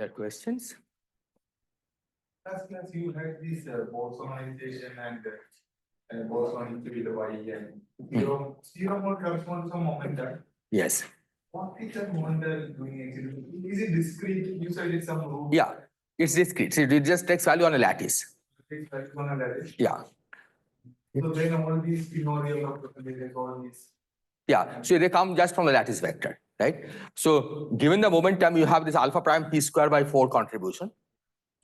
There are questions? Last class you had this bosonization and bosonic with Y and zero mode corresponds to some momentum. Yes. What is that momentum doing actually? Is it discrete? You said it's some root. Yeah, it's discrete. So it just takes value on a lattice. It's value on a lattice. Yeah. So then all these binorial representations, all these. Yeah, so they come just from the lattice vector, right? So given the momentum, you have this alpha prime p square by 4 contribution,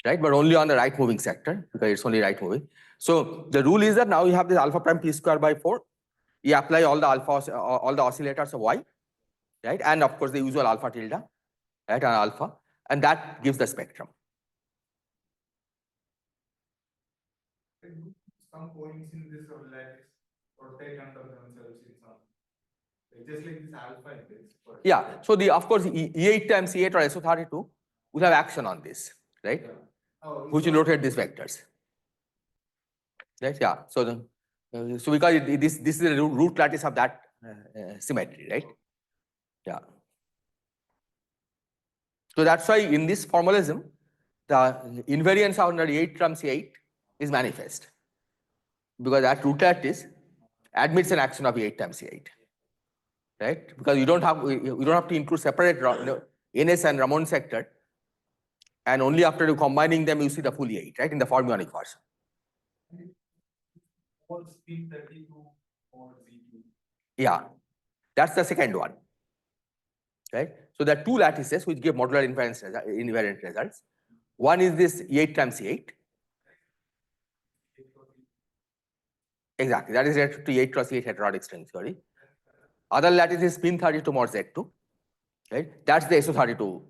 right? But only on the right moving sector because it's only right moving. So the rule is that now you have this alpha prime p square by 4. You apply all the oscillators of y, right? And of course the usual alpha tilde, right? And alpha, and that gives the spectrum. Some points in this lattice rotate under themselves in some. Just like this alpha in this. Yeah, so of course E8 times E8 or SO32 will have action on this, right? Yeah. Oh, which will rotate these vectors. Right? Yeah. So so because this is the root lattice of that symmetry, right? Yeah. So that's why in this formalism, the invariance under 8 times 8 is manifest, because that root lattice admits an action of 8 times 8, right? Because you don't have to include separate NS and Ramon sector, and only after you combining them you see the full 8, right? In the fermionic version. Spin 32 or Z2. Yeah, that's the second one, right? So there are two lattices which give modular invariant results. One is this 8 times 8. Exactly, that is related to 8 cross 8 heterotic string theory. Other lattice is spin 32 mod Z2, right? That's the SO32,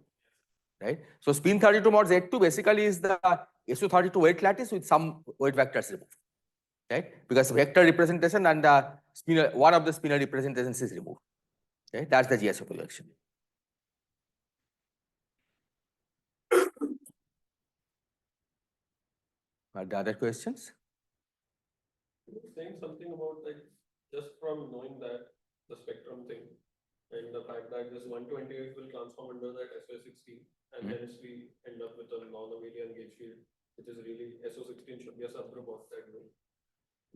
right? So spin 32 mod Z2 basically is the SO32 weight lattice with some weight vectors removed, right? Because vector representation and the spinor, one of the spinor representations is removed, right? That's the GSO projection. Are there other questions? Saying something about like just from knowing that the spectrum thing and the fact that this 128 will transform under that SO16 and hence we end up with a non-abelian gauge field, which is really SO16 should be a subgroup of that way.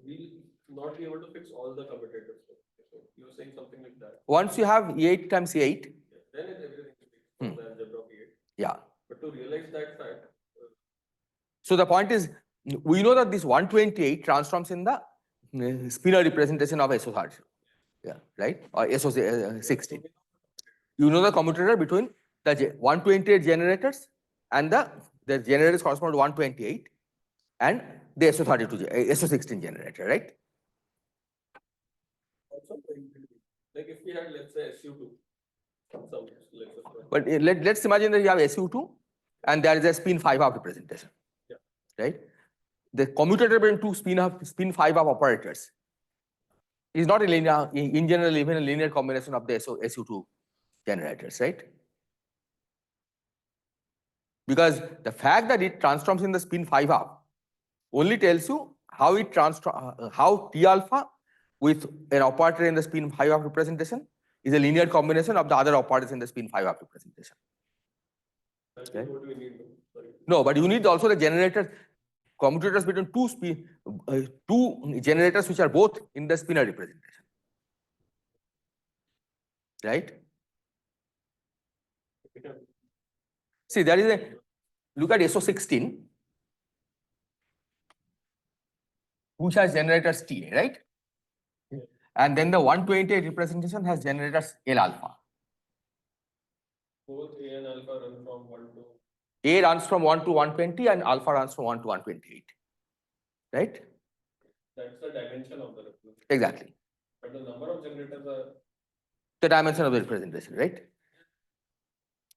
We'll not be able to fix all the commutators. So you were saying something like that. Once you have 8 times 8, then everything speaks for the algebra of 8. Yeah. But to realize that fact. So the point is, we know that this 128 transforms in the spinor representation of SO32, yeah, right? Or SO16. You know the commutator between the 128 generators and the generators correspond to 128 and the SO32, SO16 generator, right? Also, like if we had, let's say, SU2, but let's imagine that you have SU2 and there is a spin 5-half representation, yeah, right? The commutator between two spin 5-half operators is not a linear, in general, even a linear combination of the SU2 generators, right? Because the fact that it transforms in the spin 5-half only tells you how it how T alpha with an operator in the spin 5-half representation is a linear combination of the other operators in the spin 5-half representation. Okay. What do we need? No, but you need also the generators, commutators between two generators which are both in the spinor representation, right? See, there is a, look at SO16, which has generators TA, right? Yeah. And then the 128 representation has generators L alpha. Both A and alpha run from 1 to... A runs from 1 to 120 and alpha runs from 1 to 128, right? That's the dimension of the representation. Exactly. But the number of generators are... The dimension of the representation, right?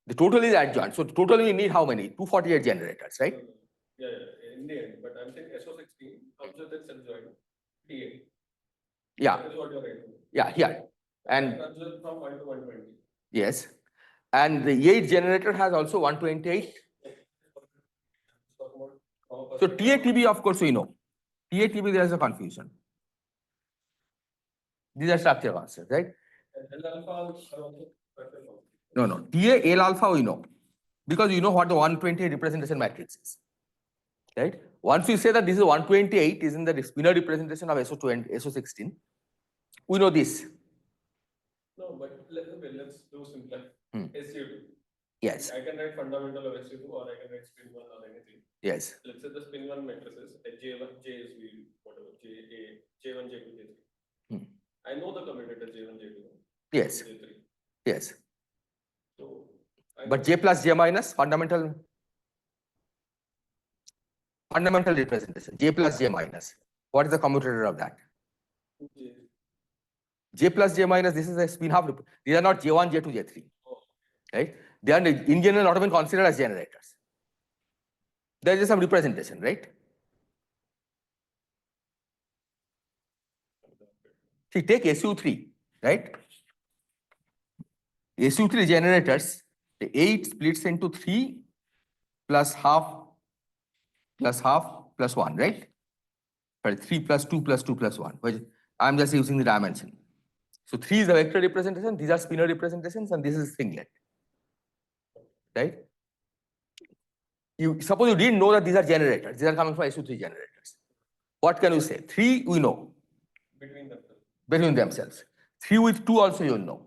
The total is adjoint. So totally we need how many? 248 generators, right? Yeah, in the end. But I'm saying SO16 comes with its adjoint TA. Yeah. That is what you're right. Yeah, here. And comes with from 1 to 120. yes. And the 8 generator has also 128. So TATB, of course, we know. TATB, there is a confusion. These are structural constants, right? L alpha No. TA, L alpha, we know. because you know what the 128 representation matrix is, right? Once we say that this is 128 is in the spinor representation of SO2 and SO16, we know this. No, but let's do simpler. Hmm. SU2. Yes, I can write fundamental of SU2 or I can write spin 1 or anything. yes, Let's say the spin 1 matrices, J1, JSV, whatever, J1, J2, J3. Hmm. I know the commutator J1, J2, yes, J3. yes. So, I But know J plus J minus fundamental representation, J plus J minus. What is the commutator of that? J. J plus J minus, this is a spin half. These are not J1, J2, J3, Oh, right? They are in general not even considered as generators. There is some representation, right? See, take SU3, right? SU3 generators, the 8 splits into 3 plus half plus 1, right? Sorry, 3 plus 2 plus 2 plus 1, which I'm just using the dimension. So 3 is the vector representation, these are spinor representations, and this is singlet, right? You suppose you didn't know that these are generators, these are coming from SU3 generators. What can you say? 3 we know between themselves. 3 with 2 also you know,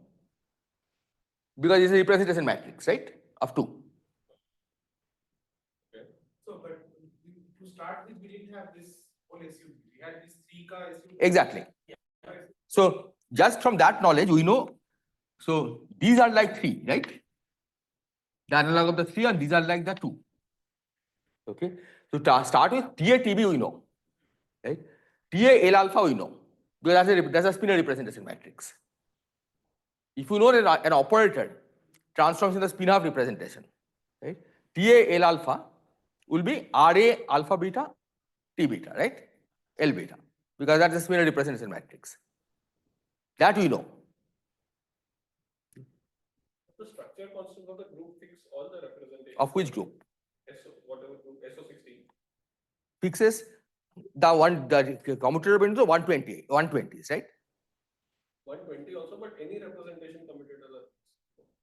because it's a representation matrix, right? Of 2. So, but to start with, we didn't have this whole SU. We had this 3 SU. Exactly. So just from that knowledge, we know. So these are like 3, right? The analog of the 3, and these are like the 2. Okay. So to start with TA TB we know, right? TA L alpha we know, because that's a spinor representation matrix. If you know an operator transforms in the spin half representation, right? TA L alpha will be RA alpha beta T beta, right? L beta, because that's a spinor representation matrix. That we know. the structure constant of the group fix all the representations. Of which group? Whatever group, SO16. Fixes the commutator bindu 120s, right? 120 also, but any representation commutators are fixed.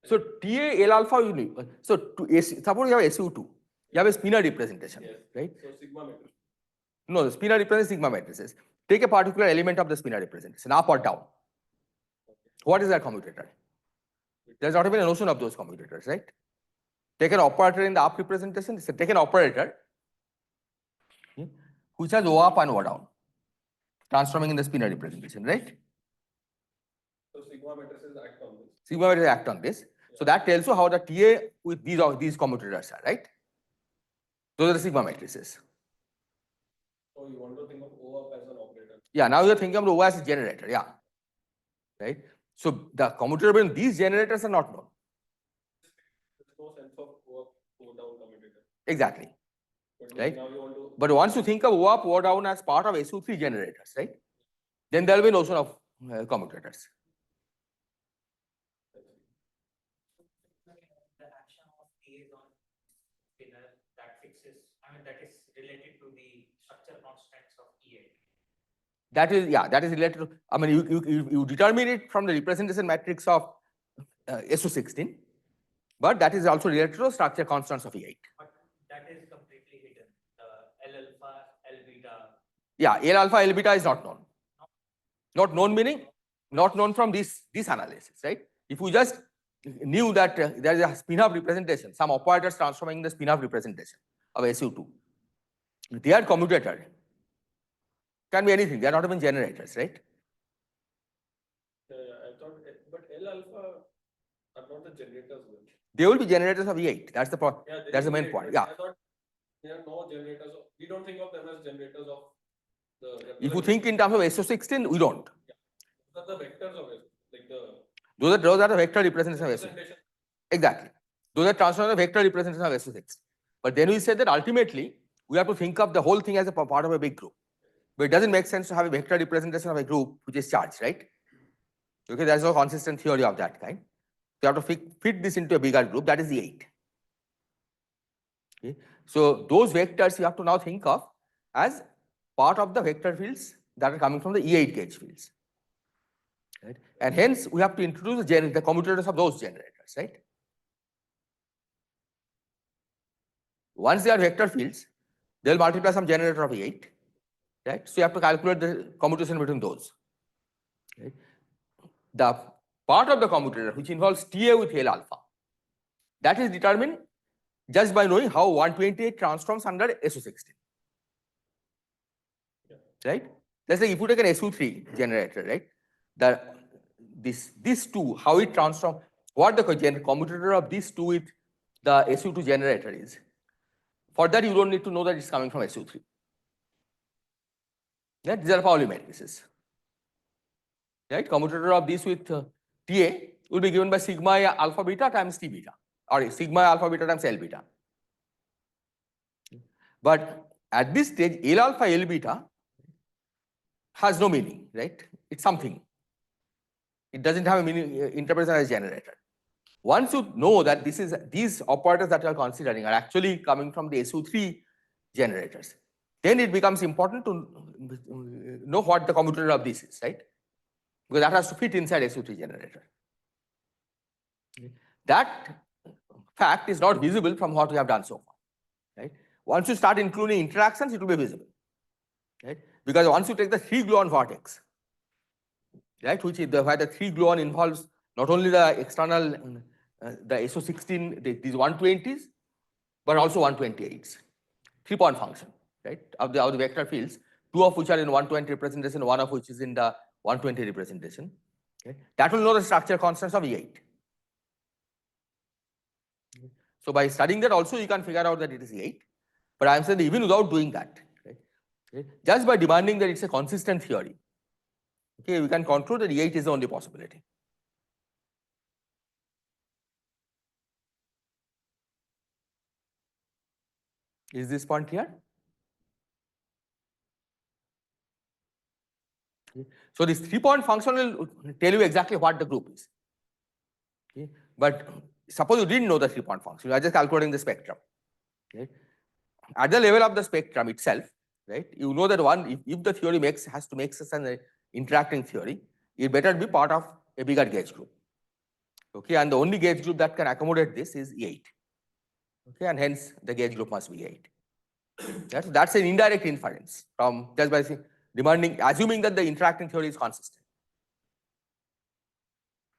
So TA L alpha you know. So suppose you have SU2, you have a spinor representation, Yes. right? So sigma matrix. No, the spinor represents sigma matrices. Take a particular element of the spinor representation, up or down. What is that commutator? There's not even a notion of those commutators, right? Take an operator in the up representation, so take an operator which has O up and O down, transforming in the spinor representation, right? So sigma matrices act on this. Sigma matrices act on this. So that tells you how the TA with these commutators are, right? Those are the sigma matrices. So you want to think of O up as an operator. Yeah, now you're thinking of O as a generator, yeah. Right? So the commutator between these generators are not known. There's no sense of O up, O down commutator. Exactly. But Right? now you want to. But once you think of O up, O down as part of SU3 generators, right? Then there will be notion of commutators. The action of A is on spinner that fixes, that is related to the structure constants of E8. That is related to, you determine it from the representation matrix of SO16, but that is also related to structure constants of E8. But that is completely hidden. The L alpha, L beta. Yeah, L alpha, L beta is not known. Not known meaning not known from this analysis, right? If we just knew that there is a spin-half representation, some operators transforming the spin-half representation of SU2, their commutator can be anything. They are not even generators, right? Yeah, I thought, but L alpha are not the generators. They will be generators of E8. That's the point. Yeah, That's the main point. Yeah. I thought there are no generators. We don't think of them as generators of the. If you think in terms of SO16, we don't. Yeah. Those are the vectors of it, like the. Those are the vector representation of SO. Exactly. Those are transformed the vector representation of SO6. But then we said that ultimately we have to think of the whole thing as a part of a big group. But it doesn't make sense to have a vector representation of a group which is charged, right? Okay, there's no consistent theory of that kind. So you have to fit this into a bigger group, that is the 8. Okay. So those vectors you have to now think of as part of the vector fields that are coming from the E8 gauge fields. Right? And hence we have to introduce the commutators of those generators, right? Once they are vector fields, they'll multiply some generator of 8, right? So you have to calculate the commutation between those. Right? The part of the commutator which involves TA with L alpha, that is determined just by knowing how 128 transforms under SO16. Right? Let's say if you take an SO3 generator, right? This two, how it transforms, what the commutator of these two with the SO2 generator is. For that, you don't need to know that it's coming from SO3. Right? These are Pauli matrices. Right? Commutator of this with TA will be given by sigma alpha beta times T beta, or sigma alpha beta times L beta. But at this stage, L alpha, L beta has no meaning, right? It's something. It doesn't have a meaning interpretation as generator. Once you know that these operators that you are considering are actually coming from the SO3 generators, then it becomes important to know what the commutator of this is, right? Because that has to fit inside SO3 generator. That fact is not visible from what we have done so far, right? Once you start including interactions, it will be visible, right? Because once you take the 3-gluon vortex, right, which is where the 3-gluon involves not only the external, the SO16, these 120s, but also 128s, 3-point function, right, of the vector fields, 2 of which are in 120 representation, 1 of which is in the 120 representation. Okay? That will know the structure constants of E8. So by studying that also, you can figure out that it is E8. But I am saying even without doing that, right, okay, just by demanding that it's a consistent theory, okay, we can conclude that E8 is the only possibility. Is this point clear? Okay. So this 3-point function will tell you exactly what the group is. Okay. But suppose you didn't know the 3-point function, you are just calculating the spectrum. Okay. At the level of the spectrum itself, right, you know that if the theory has to make such an interacting theory, it better be part of a bigger gauge group. Okay, and the only gauge group that can accommodate this is E8. Okay, and hence the gauge group must be E8. That's an indirect inference from just by assuming that the interacting theory is consistent.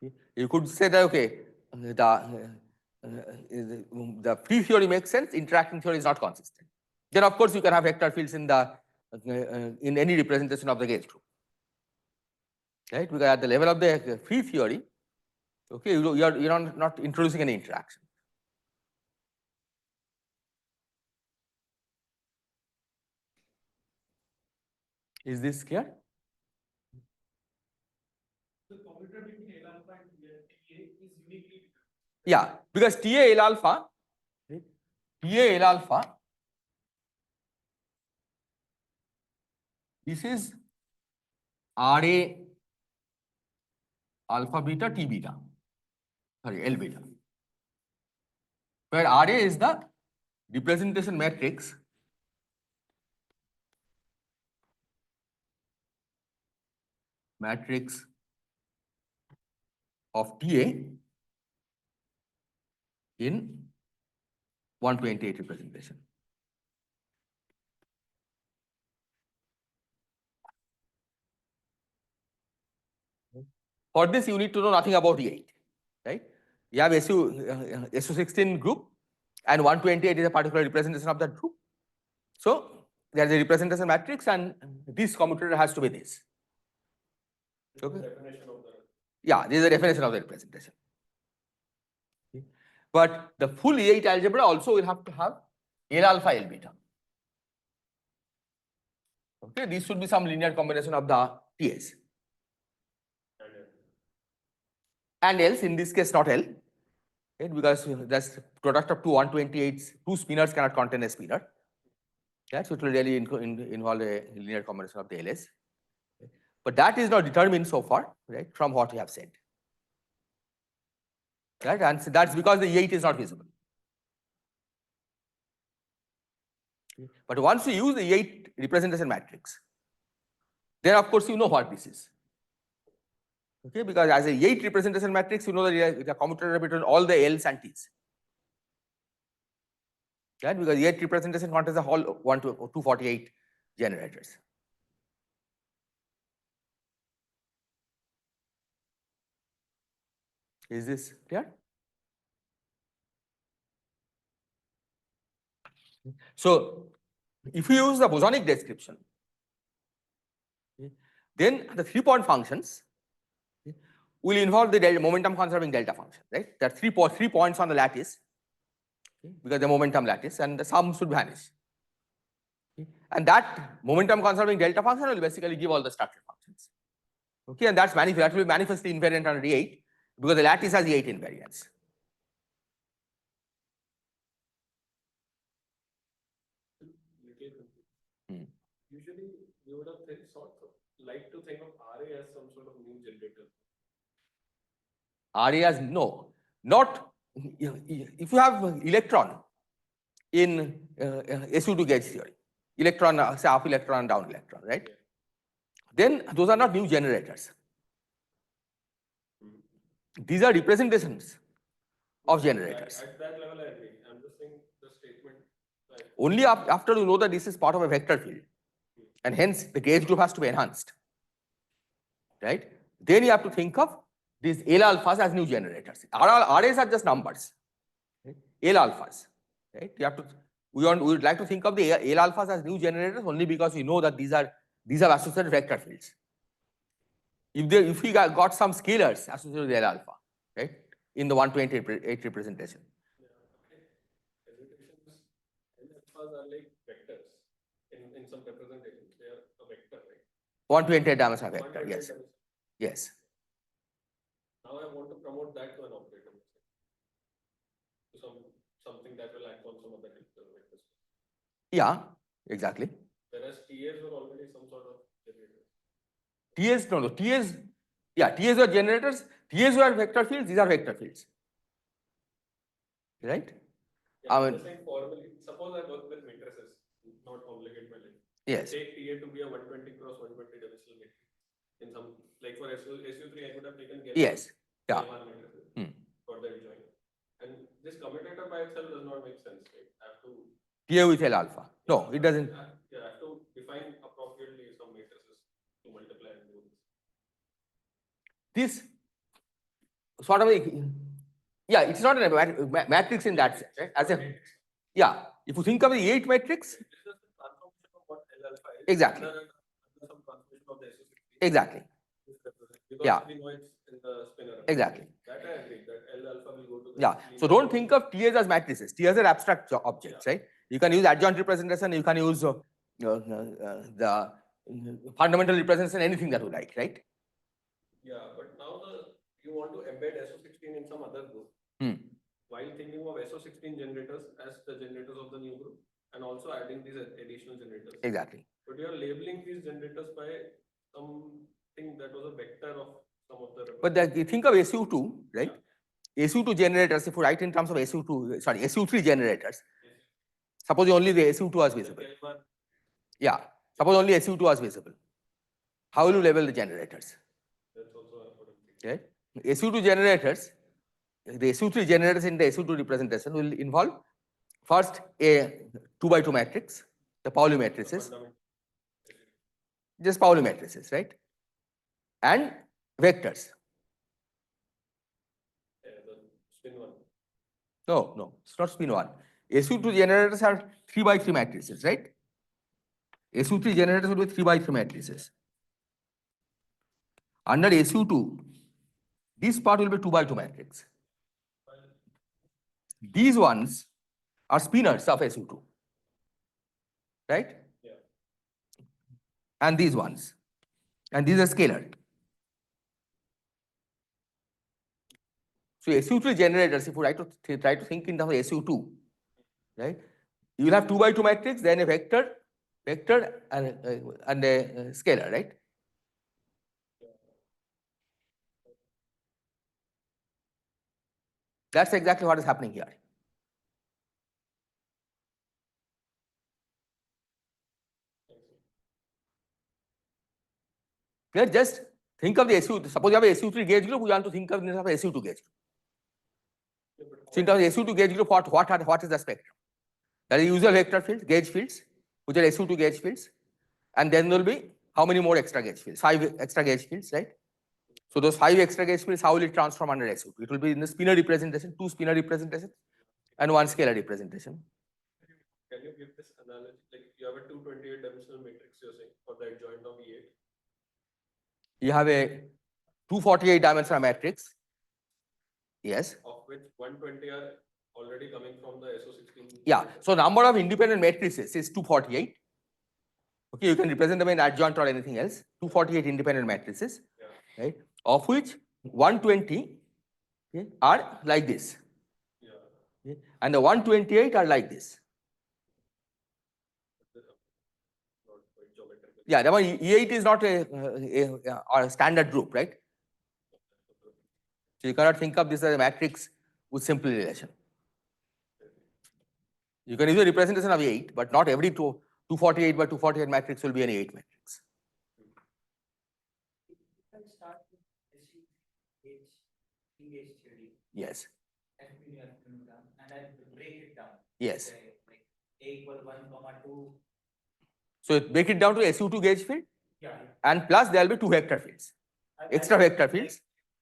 Okay. You could say that, okay, the free theory makes sense, interacting theory is not consistent. Then of course you can have vector fields in any representation of the gauge group, right? Because at the level of the free theory, okay, you're not introducing any interaction. Is this clear? The commutator between L alpha and TA is uniquely. Yeah, because TA L alpha, this is RA alpha beta T beta, sorry, L beta, where RA is the representation matrix of TA in 128 representation. For this, you need to know nothing about E8, right? You have SO16 group, and 128 is a particular representation of that group. So there is a representation matrix, and this commutator has to be this. Okay. Definition of that. Yeah, this is the definition of the representation. Okay. But the full E8 algebra also will have to have L alpha, L beta. Okay, this should be some linear combination of the TS. And else, in this case, not L, right? Because that's product of two 128s, two spinors cannot contain a spinor. Yeah, so it will really involve a linear combination of the LS. But that is not determined so far, right, from what we have said. Right, and so that's because the E8 is not visible. But once you use the E8 representation matrix, then of course you know what this is. Okay, because as a E8 representation matrix, you know the commutator between all the L's and T's. right? Because E8 representation contains the whole 248 generators. Is this clear? So, if you use the bosonic description, then the 3-point functions will involve the momentum conserving delta function, right? There are three points on the lattice, because the momentum lattice, and the sum should vanish. And that momentum conserving delta function will basically give all the structure functions. Okay, and that will be manifestly invariant under E8 because the lattice has E8 invariance. Usually, you would have like to think of RA as some sort of new generator. RA as no, not if you have electron in SU2 gauge theory, electron, say up electron and down electron, right? Yeah. Then those are not new generators. These are representations of generators. At that level, I agree. I'm just saying the statement. Only after you know that this is part of a vector field, and hence the gauge group has to be enhanced, right? Then you have to think of these L alphas as new generators. RAs are just numbers, right? L alphas, right? You have to. We would like to think of the L alphas as new generators only because we know that these are associated vector fields. If we got some scalars associated with L alpha, right, in the 128 representation. Alphas are like vectors. In some representations, they are a vector, right? 128 dimensional vector, yes. Yes. Now I want to promote that to an operator. To something that will act on some other vectors. Yeah, exactly. Whereas TAs were already some sort of generators. TAs, no, TAs, yeah, TAs are generators. TAs are vector fields, these are vector fields. Right? Yeah, I'm just saying formally, suppose I work with matrices, not complicate my life. Yes. Take TA to be a 120 cross 120 dimensional matrix. In some, like for SU3, I could have taken yes. Yeah. For that join. And this commutator by itself does not make sense, right? I have to TA with L alpha. No, it doesn't. Yeah, I have to define appropriately some matrices to multiply and do this. Sort of yeah, it's not a matrix in that sense, right? As a yeah, if you think of the E8 matrix, This is the transformation of what L alpha is. Exactly. Under some transformation of the SU3. Exactly. Because Yeah. we know it's in the spinner. Exactly. That I agree. That L alpha will go to the Yeah. So don't think of TAs as matrices. TAs are abstract objects, right? You can use adjoint representation. You can use the fundamental representation, anything that you like, right? Yeah, but now you want to embed SO16 in some other group. While thinking of SO16 generators as the generators of the new group, and also adding these additional generators. Exactly. But you are labeling these generators by something that was a vector of some of the. But you think of SU2, right? Yeah. SU2 generators, if you write in terms of SU2, sorry, SU3 generators, yes. Suppose only the SU2 was visible. Yeah, suppose only SU2 was visible. How will you label the generators? That's also right? SU2 generators, the SU3 generators in the SU2 representation will involve first a 2x2 matrix, the Pauli matrices, just Pauli matrices, right? And vectors. Spin one. No, it's not spin one. SU2 generators are 3x3 matrices, right? SU3 generators will be 3x3 matrices. Under SU2, this part will be 2x2 matrix. These ones are spinors of SU2, right? Yeah. And these ones, and these are scalar. So SU3 generators, if you try to think in terms of SU2, right? You will have 2x2 matrix, then a vector, and a scalar, right? That's exactly what is happening here. Here, just think of the SU. Suppose you have a SU3 gauge group, we want to think of the SU2 gauge group. So in terms of SU2 gauge group, what is the spectrum? That is usual vector fields, gauge fields, which are SU2 gauge fields. And then there will be how many more extra gauge fields? 5 extra gauge fields, right? So those 5 extra gauge fields, how will it transform under SU2? It will be in the spinor representation, 2 spinor representations, and 1 scalar representation. Can you give this analogy? Like you have a 228 dimensional matrix you're saying for the adjoint of E8. You have a 248 dimensional matrix. Yes. Of which 120 are already coming from the SO16. Yeah. So number of independent matrices is 248. Okay, you can represent them in adjoint or anything else. 248 independent matrices, Yeah. right? Of which 120 are like this. Yeah. Okay? And the 128 are like this. Not quite geometrical. Yeah, the one E8 is not a standard group, right? So you cannot think of this as a matrix with simple relation. You can use a representation of 8, but not every 248 by 248 matrix will be an 8 matrix. Can start with SU gauge theory. Yes. And I break it down. Yes. Say, like A equal 1, 2. So break it down to SU2 gauge field, Yeah. and plus there will be 2 vector fields, extra vector fields.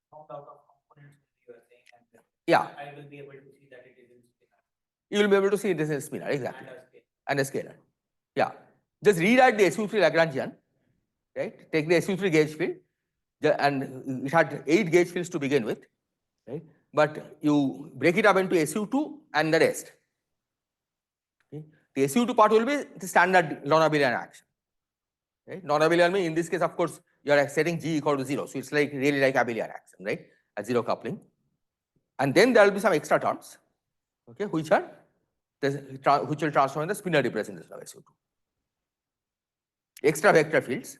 Formed out of components you are saying, and Yeah, I will be able to see that it is in spinor you will be able to see this is spinor, exactly, and a scale. and a scalar. Yeah, just rewrite the SU3 Lagrangian, right? Take the SU3 gauge field, and it had 8 gauge fields to begin with, right? But you break it up into SU2 and the rest. Okay? The SU2 part will be the standard non-abelian action. Right? Non-abelian means in this case, of course, you are setting G equal to 0. So it's like really like abelian action, right? At zero coupling. And then there will be some extra terms, okay, which will transform in the spinor representation of SU2. Extra vector fields,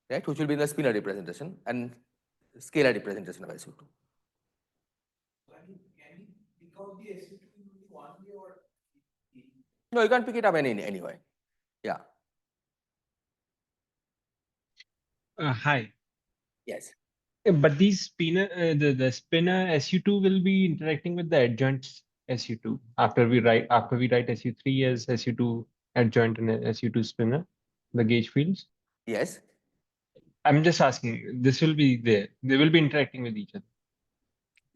right, which will be in the spinor representation and scalar representation of SU2. Can you pick out the SU2 in one way or? No, you can pick it up anyway. Yeah. Hi. Yes. But these spinner, the spinner SU2 will be interacting with the adjoint SU2 after we write SU3 as SU2 adjoint and SU2 spinner, the gauge fields. Yes. I'm just asking. This will be there. They will be interacting with each other.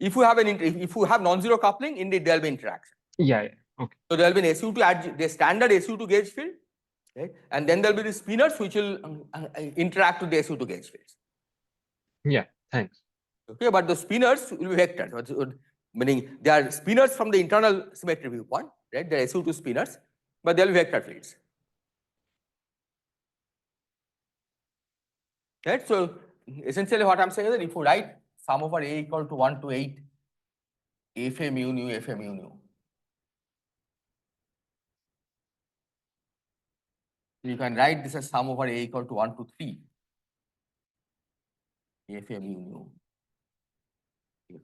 If you have non-zero coupling, indeed there will be interaction. Yeah. Okay. So there will be an SU2 the standard SU2 gauge field, right? And then there will be the spinors which will interact with the SU2 gauge fields. Yeah. Thanks. Okay, but the spinors will be vectored, meaning they are spinors from the internal symmetry viewpoint, right? They are SU2 spinors, but they will be vector fields. Right? So essentially what I'm saying is that if you write sum over A equal to 1 to 8, Fa mu nu, Fa mu nu, you can write this as sum over A equal to 1 to 3, Fa mu nu,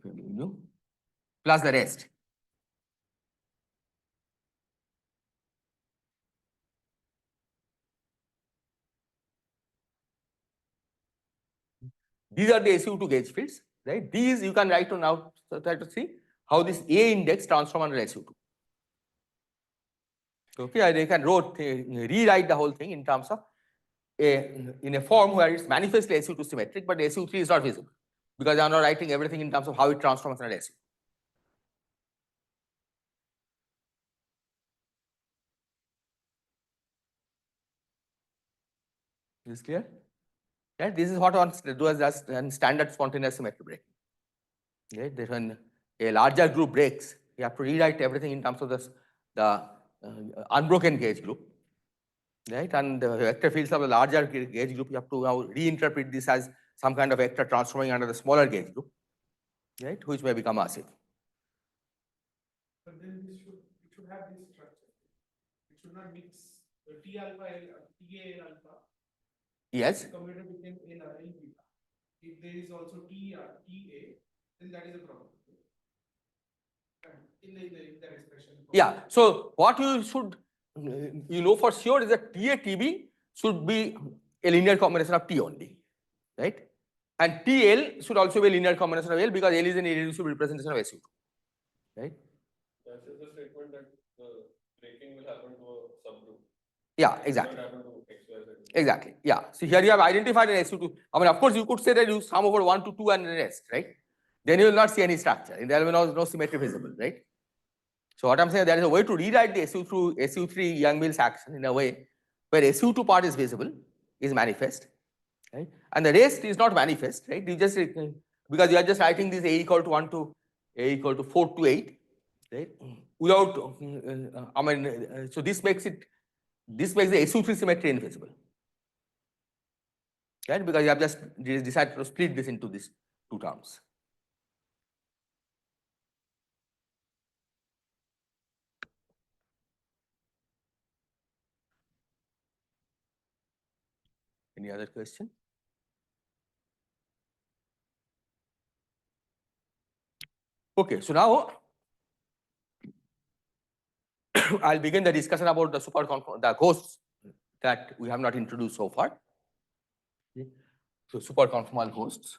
Fa mu nu, plus the rest. These are the SU2 gauge fields, right? These you can write to now try to see how this A index transform under SU2. Okay, I can rewrite the whole thing in terms of in a form where it's manifestly SU2 symmetric, but SU3 is not visible because I'm not writing everything in terms of how it transforms under SU. Is this clear? Right? This is what one does as standard spontaneous symmetry breaking. Right? That when a larger group breaks, you have to rewrite everything in terms of the unbroken gauge group. Right? And the vector fields of the larger gauge group, you have to now reinterpret this as some kind of vector transforming under the smaller gauge group, right? Which may become massive. But then it should have this structure. It should not mix the T alpha and TA alpha. Yes. The commutator became L beta. If there is also TA, then that is a problem. In that expression. Yeah. So what you should for sure is that TATB should be a linear combination of T only, right? And TL should also be a linear combination of L because L is an irreducible representation of SU2, right? That is the statement that the breaking splitting will happen to a subgroup. Yeah, It will exactly. not happen to X, Y, Z. Exactly. Yeah. So here you have identified an SU2. I mean, of course, you could say that you sum over 1 to 2 and the rest, right? Then you will not see any structure. There will be no symmetry visible, right? So what I'm saying, there is a way to rewrite the SU3 Young-Mills action in a way where SU2 part is visible, is manifest, right? And the rest is not manifest, right? You just because you are just writing this A equal to 1 to A equal to 4 to 8, right? Without, so this makes the SU3 symmetry invisible. Right? Because you have just decided to split this into these two terms. Any other question? Okay, so now I'll begin the discussion about the ghosts that we have not introduced so far. Okay. So superconformal ghosts,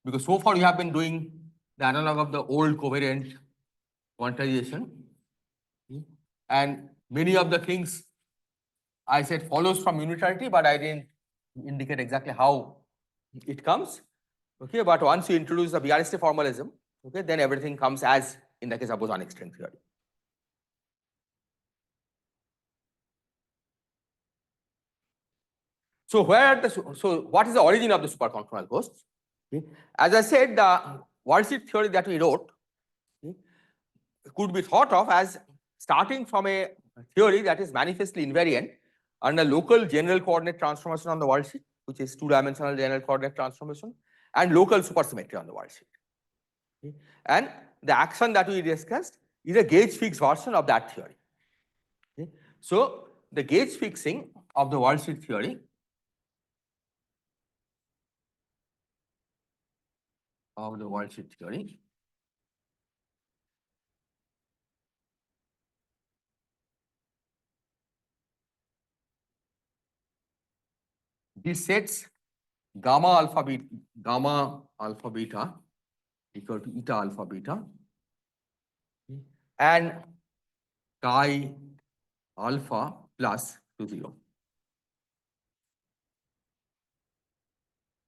because so far we have been doing the analog of the old covariant quantization, and many of the things I said follows from unitarity, but I didn't indicate exactly how it comes. Okay, but once you introduce the BRST formalism, okay, then everything comes as in the case of bosonic string theory. So what is the origin of the superconformal ghosts? Okay. As I said, the worldsheet theory that we wrote, okay, could be thought of as starting from a theory that is manifestly invariant under local general coordinate transformation on the worldsheet, which is two-dimensional general coordinate transformation, and local supersymmetry on the worldsheet. Okay. And the action that we discussed is a gauge fixed version of that theory. Okay. So the gauge fixing of the worldsheet theory this sets gamma alpha beta equal to eta alpha beta and chi alpha plus to 0.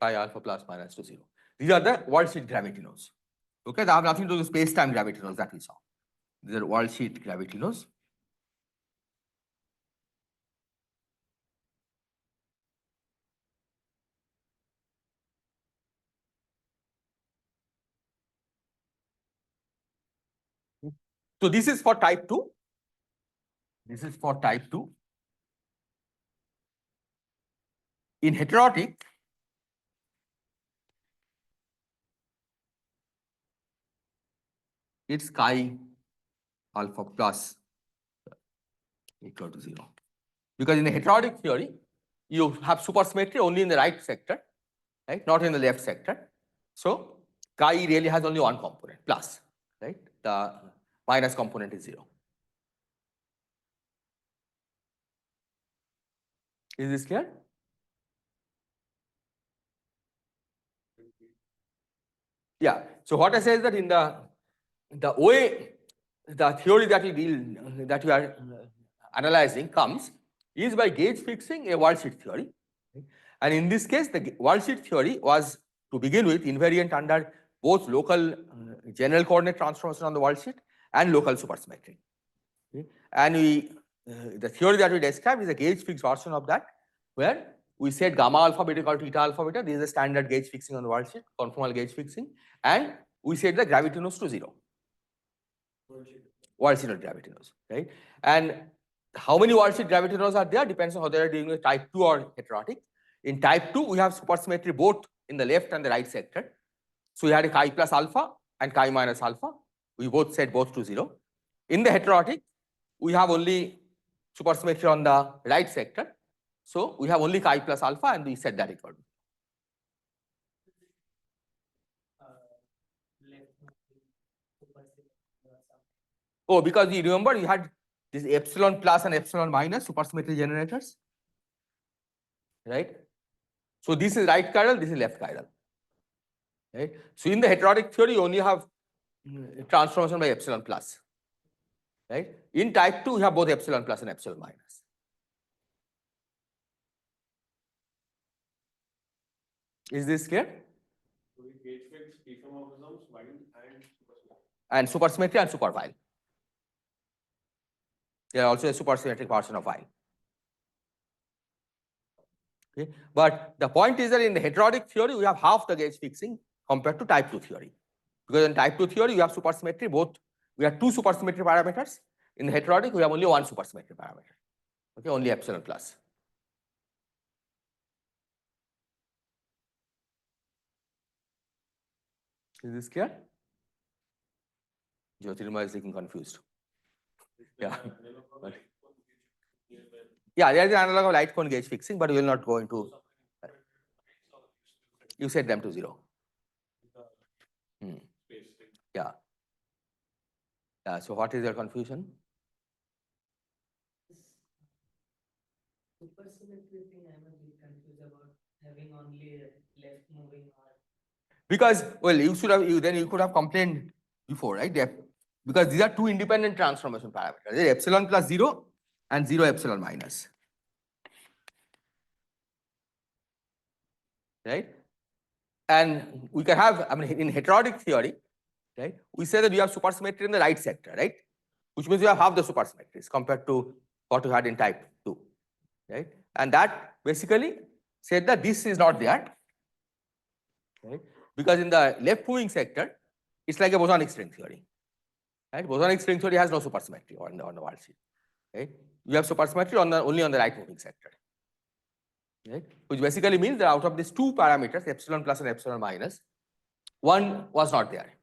Chi alpha plus minus to 0. These are the worldsheet gravitinos. Okay, they have nothing to do with space-time gravitinos that we saw. These are worldsheet gravitinos. So this is for type 2. This is for type 2. In heterotic, it's chi alpha plus equal to 0. Because in the heterotic theory, you have supersymmetry only in the right sector, right? Not in the left sector. So chi really has only one component, plus, right? The minus component is 0. Is this clear? Yeah. So what I say is that in the way the theory that we are analyzing comes is by gauge fixing a worldsheet theory. And in this case, the worldsheet theory was to begin with invariant under both local general coordinate transformation on the worldsheet and local supersymmetry. Okay. And the theory that we described is a gauge fixed version of that, where we said gamma alpha beta equal to eta alpha beta. This is a standard gauge fixing on the worldsheet, conformal gauge fixing, and we set the gravitinos to 0. Worldsheet gravitinos, right? And how many worldsheet gravitinos are there depends on whether they are dealing with type 2 or heterotic. In type 2, we have supersymmetry both in the left and the right sector. So we had a chi plus alpha and chi minus alpha. We both set both to 0. In the heterotic, we have only supersymmetry on the right sector. So we have only chi plus alpha and we set that equal to. Oh, because you remember you had this epsilon plus and epsilon minus supersymmetry generators, right? So this is right chiral, this is left chiral, right? So in the heterotic theory, you only have transformation by epsilon plus, right? In type 2, you have both epsilon plus and epsilon minus. Is this clear? So we gauge fix diffeomorphisms, while And supersymmetry and super while. There are also a supersymmetric version of while. Okay. But the point is that in the heterotic theory, we have half the gauge fixing compared to type 2 theory. Because in type 2 theory, you have supersymmetry, both, we have two supersymmetry parameters. In the heterotic, we have only one supersymmetry parameter. Okay, only epsilon plus. Is this clear? Jyotirma is looking confused. Yeah. Yeah, there is an analog of light cone gauge fixing, but we will not go into. You set them to 0. Yeah. Yeah. So what is your confusion? Supersymmetry thing, I'm a bit confused about having only left moving or. Because, well, you should have, you could have complained before, right? Because these are two independent transformation parameters. There is epsilon plus 0 and 0 epsilon minus. Right? And we can have, I mean, in heterotic theory, right? We say that you have supersymmetry in the right sector, right? Which means you have half the supersymmetries compared to what you had in type 2, right? And that basically said that this is not there, right? Because in the left moving sector, it's like a bosonic string theory, right? Bosonic string theory has no supersymmetry on the world sheet, right? You have supersymmetry only on the right moving sector, right? Which basically means that out of these two parameters, epsilon plus and epsilon minus, one was not there.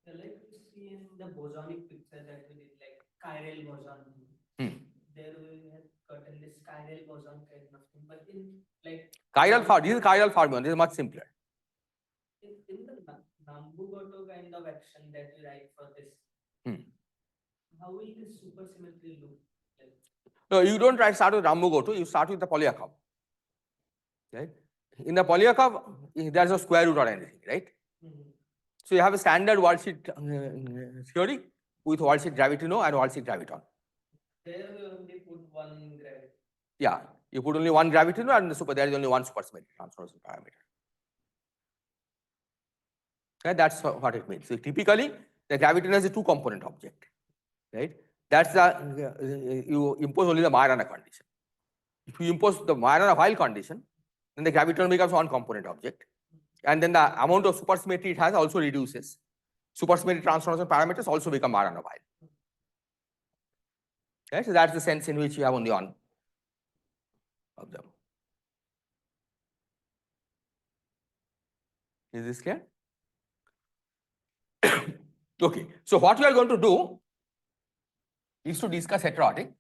Like we see in the bosonic picture that we did, like chiral boson. There we had gotten this chiral boson kind of thing, but in like This is chiral fermion. This is much simpler. in the Nambu-Goto kind of action that we write for this, how will this supersymmetry look like? No, you don't start with Nambu-Goto. You start with the Polyakov, right? In the Polyakov, there's no square root or anything, right? So you have a standard worldsheet theory with worldsheet gravitino and worldsheet graviton. There we only put one gravity. Yeah, you put only one gravitino and there is only one supersymmetric transformation parameter. Okay, that's what it means. So typically, the gravitino is a two-component object, right? That's the you impose only the Majorana condition. If you impose the Majorana while condition, then the graviton becomes one-component object, and then the amount of supersymmetry it has also reduces. Supersymmetry transformation parameters also become Majorana while. Okay, so that's the sense in which you have only one of them. Is this clear? Okay, so what we are going to do is to discuss heterotic.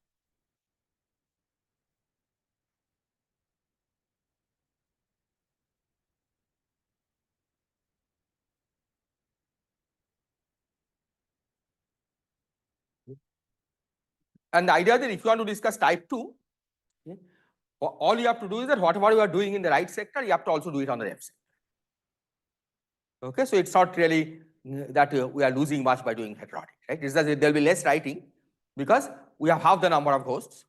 And the idea that if you want to discuss type 2, okay, all you have to do is that whatever you are doing in the right sector, you have to also do it on the left sector. Okay, so it's not really that we are losing much by doing heterotic, right? It's that there will be less writing because we have half the number of hosts,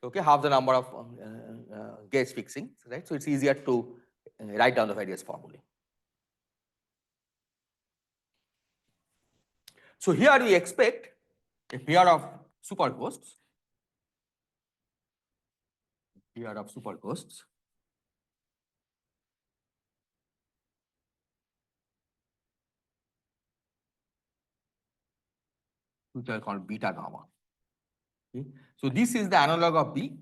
okay, half the number of gauge fixing, right? So it's easier to write down the various formulae. So here we expect a pair of superhosts, which are called beta gamma. Okay. So this is the analog of B.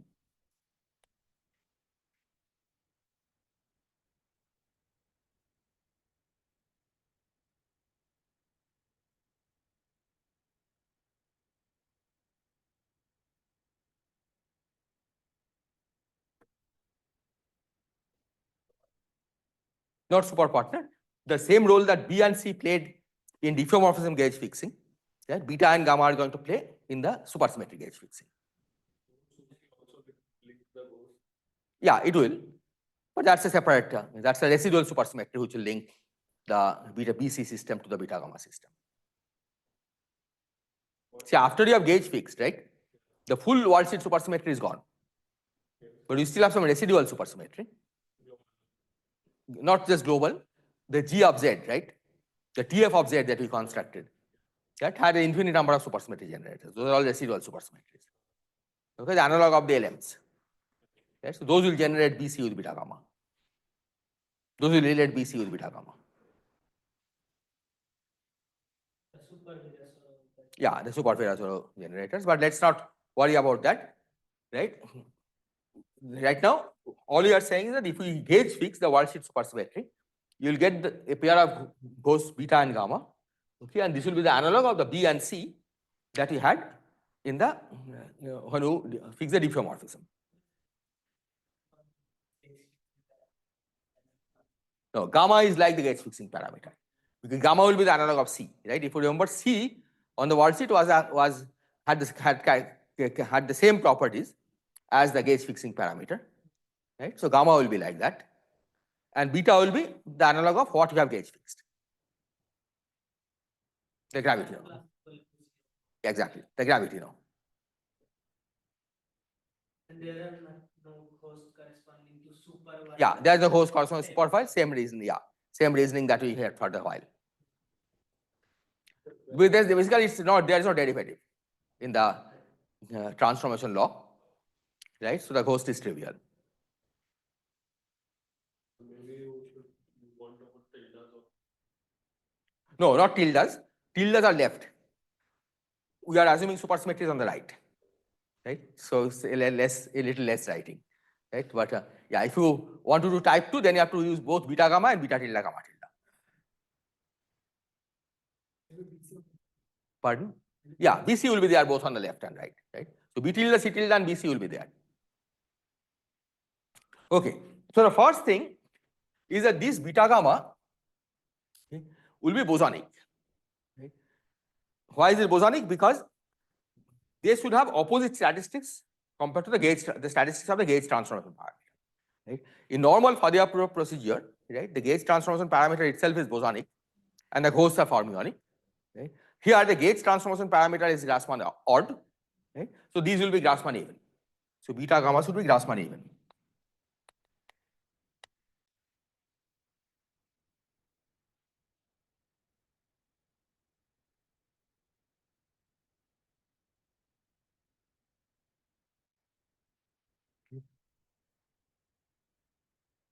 Not super partner, the same role that B and C played in diffeomorphism gauge fixing, right? Beta and gamma are going to play in the supersymmetric gauge fixing. Yeah, it will, but that's a separate, that's a residual supersymmetry which will link the beta BC system to the beta gamma system. See, after you have gauge fixed, right? The full wall sheet supersymmetry is gone. But you still have some residual supersymmetry. Not just global, the G of Z, right? The TF of Z that we constructed, that had an infinite number of supersymmetry generators. Those are all residual supersymmetries. Okay, the analog of the LMs. Right? So those will generate BC with beta gamma. Those will relate BC with beta gamma. Yeah, the super Fermionic generators, but let's not worry about that, right? Right now, all you are saying is that if we gauge fix the wall sheet supersymmetry, you will get a pair of both beta and gamma, okay, and this will be the analog of the B and C that we had in the when you fix the diffeomorphism. No, gamma is like the gauge fixing parameter because gamma will be the analog of C, right? If you remember, C on the wall sheet had the same properties as the gauge fixing parameter, right? So gamma will be like that, and beta will be the analog of what you have gauge fixed, the gravity now. Exactly, the gravity now. And there are no host corresponding to super. Yeah, there's the host corresponding to super file. Same reason, yeah, same reasoning that we had for the while. With this, basically, there is no derivative in the transformation law, right? So the host is trivial. Maybe you should want to put tildes or No, not tildes. Tildes are left. We are assuming supersymmetry is on the right, right? So it's a little less writing, right? But yeah, if you want to do type 2, then you have to use both beta gamma and beta tilde gamma tilde. Pardon? Yeah, BC will be there both on the left and right, right? So B tilde, C tilde, and BC will be there. Okay, so the first thing is that this beta gamma will be bosonic. Right? Why is it bosonic? Because they should have opposite statistics compared to the statistics of the gauge transformation parameter. Right? In normal Fourier procedure, right, the gauge transformation parameter itself is bosonic, and the hosts are fermionic. Right? Here, the gauge transformation parameter is Grassmann odd. Right? So these will be Grassmann even. So beta gamma should be Grassmann even.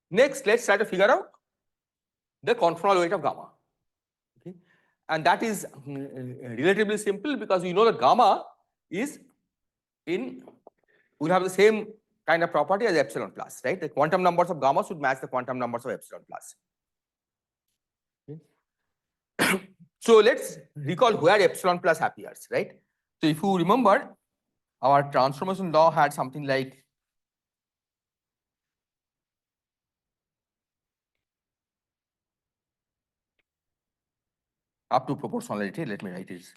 Next, let's try to figure out the conformal weight of gamma. Okay? And that is relatively simple because we know that gamma is will have the same kind of property as epsilon plus, right? The quantum numbers of gamma should match the quantum numbers of epsilon plus. Okay? So let's recall where epsilon plus appears, right? So if you remember, our transformation law had something like up to proportionality. Let me write this.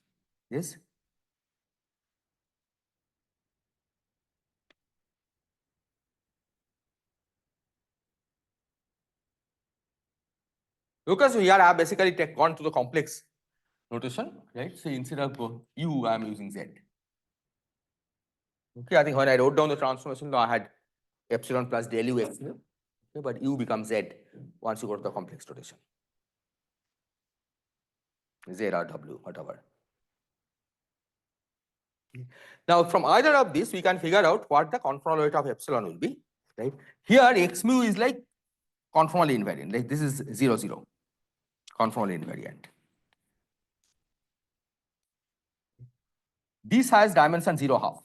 Yes. Because here I have basically gone to the complex notation, right? So instead of U, I am using Z. Okay, I think when I wrote down the transformation law, I had epsilon plus del U epsilon, okay, but U becomes Z once you go to the complex notation. Z or W, whatever. Now, from either of these, we can figure out what the conformal weight of epsilon will be, right? Here, X mu is like conformally invariant, like this is 0, 0, conformally invariant. This has dimension 0 half.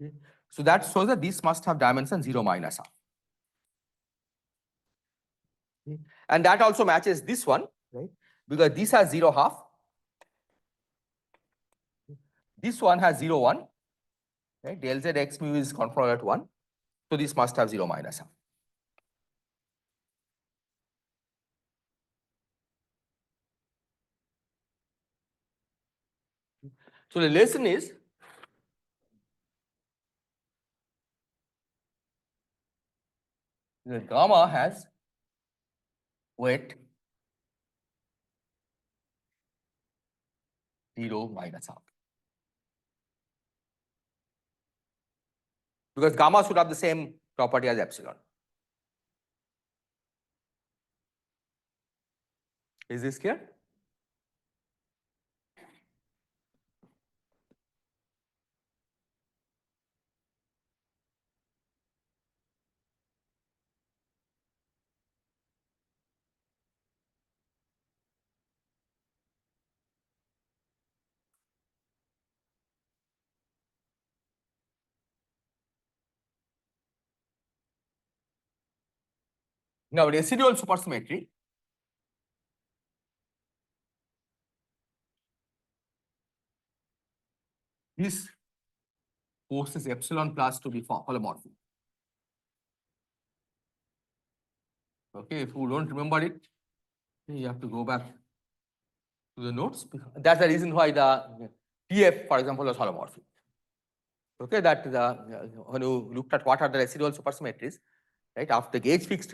Okay. So that shows that this must have dimension 0 minus half. Okay. And that also matches this one, right? Because this has 0 half. This one has 0, 1. Right? Del Z X mu is conformal at 1. So this must have 0 minus half. So the lesson is that gamma has weight 0 minus half. Because gamma should have the same property as epsilon. Is this clear? Now, residual supersymmetry this forces epsilon plus to be holomorphic. Okay, if you don't remember it, you have to go back to the notes. That's the reason why the TF, for example, was holomorphic. Okay, that when you looked at what are the residual supersymmetries, right? After the gauge fixed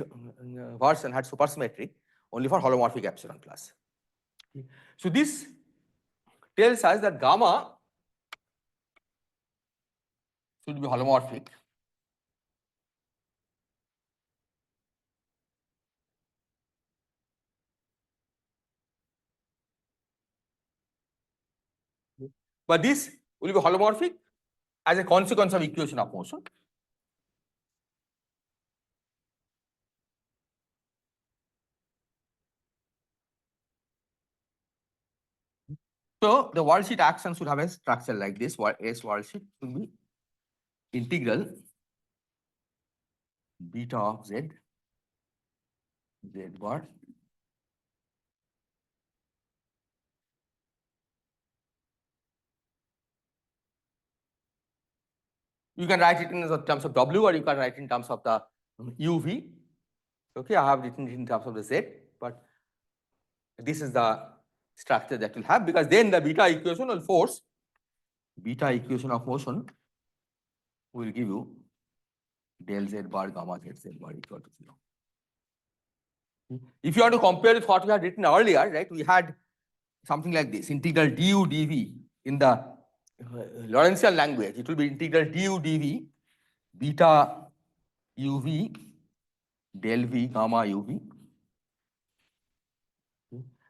version had supersymmetry only for holomorphic epsilon plus. So this tells us that gamma should be holomorphic. But this will be holomorphic as a consequence of equation of motion. So the worldsheet action should have a structure like this. S worldsheet should be integral beta of z bar. You can write it in terms of W, or you can write it in terms of the UV. Okay, I have written it in terms of the Z, but this is the structure that will have, because then the beta equation will force beta equation of motion will give you del Z bar gamma Z bar equal to 0. If you want to compare with what we had written earlier, right, we had something like this, integral du dv in the Lorentzian language. It will be integral du dv beta uv del v gamma uv,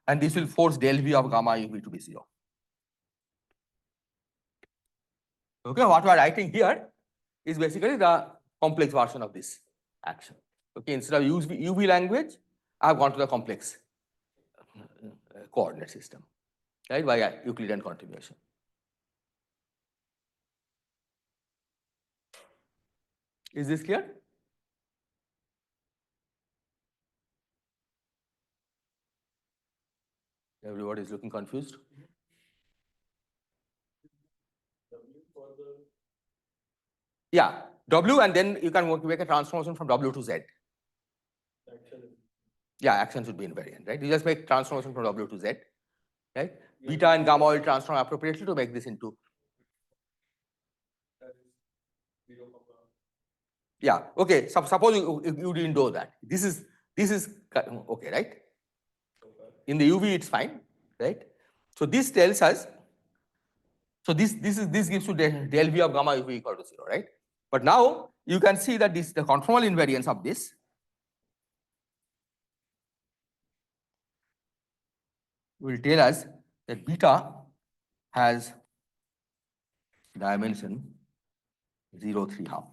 and this will force del v of gamma uv to be 0. Okay, what we are writing here is basically the complex version of this action. Okay, instead of UV language, I have gone to the complex coordinate system, right, by Euclidean continuation. Is this clear? Everybody is looking confused. Yeah, W, and then you can make a transformation from W to Z. Yeah, action should be invariant, right? You just make transformation from W to Z, right? Beta and gamma will transform appropriately to make this into. Yeah, okay. Suppose you didn't know that. This is okay, right? In the UV, it's fine, right? So this tells us. So this gives you del V of gamma UV equal to 0, right? But now you can see that this the conformal invariance of this will tell us that beta has dimension 0, 3 half.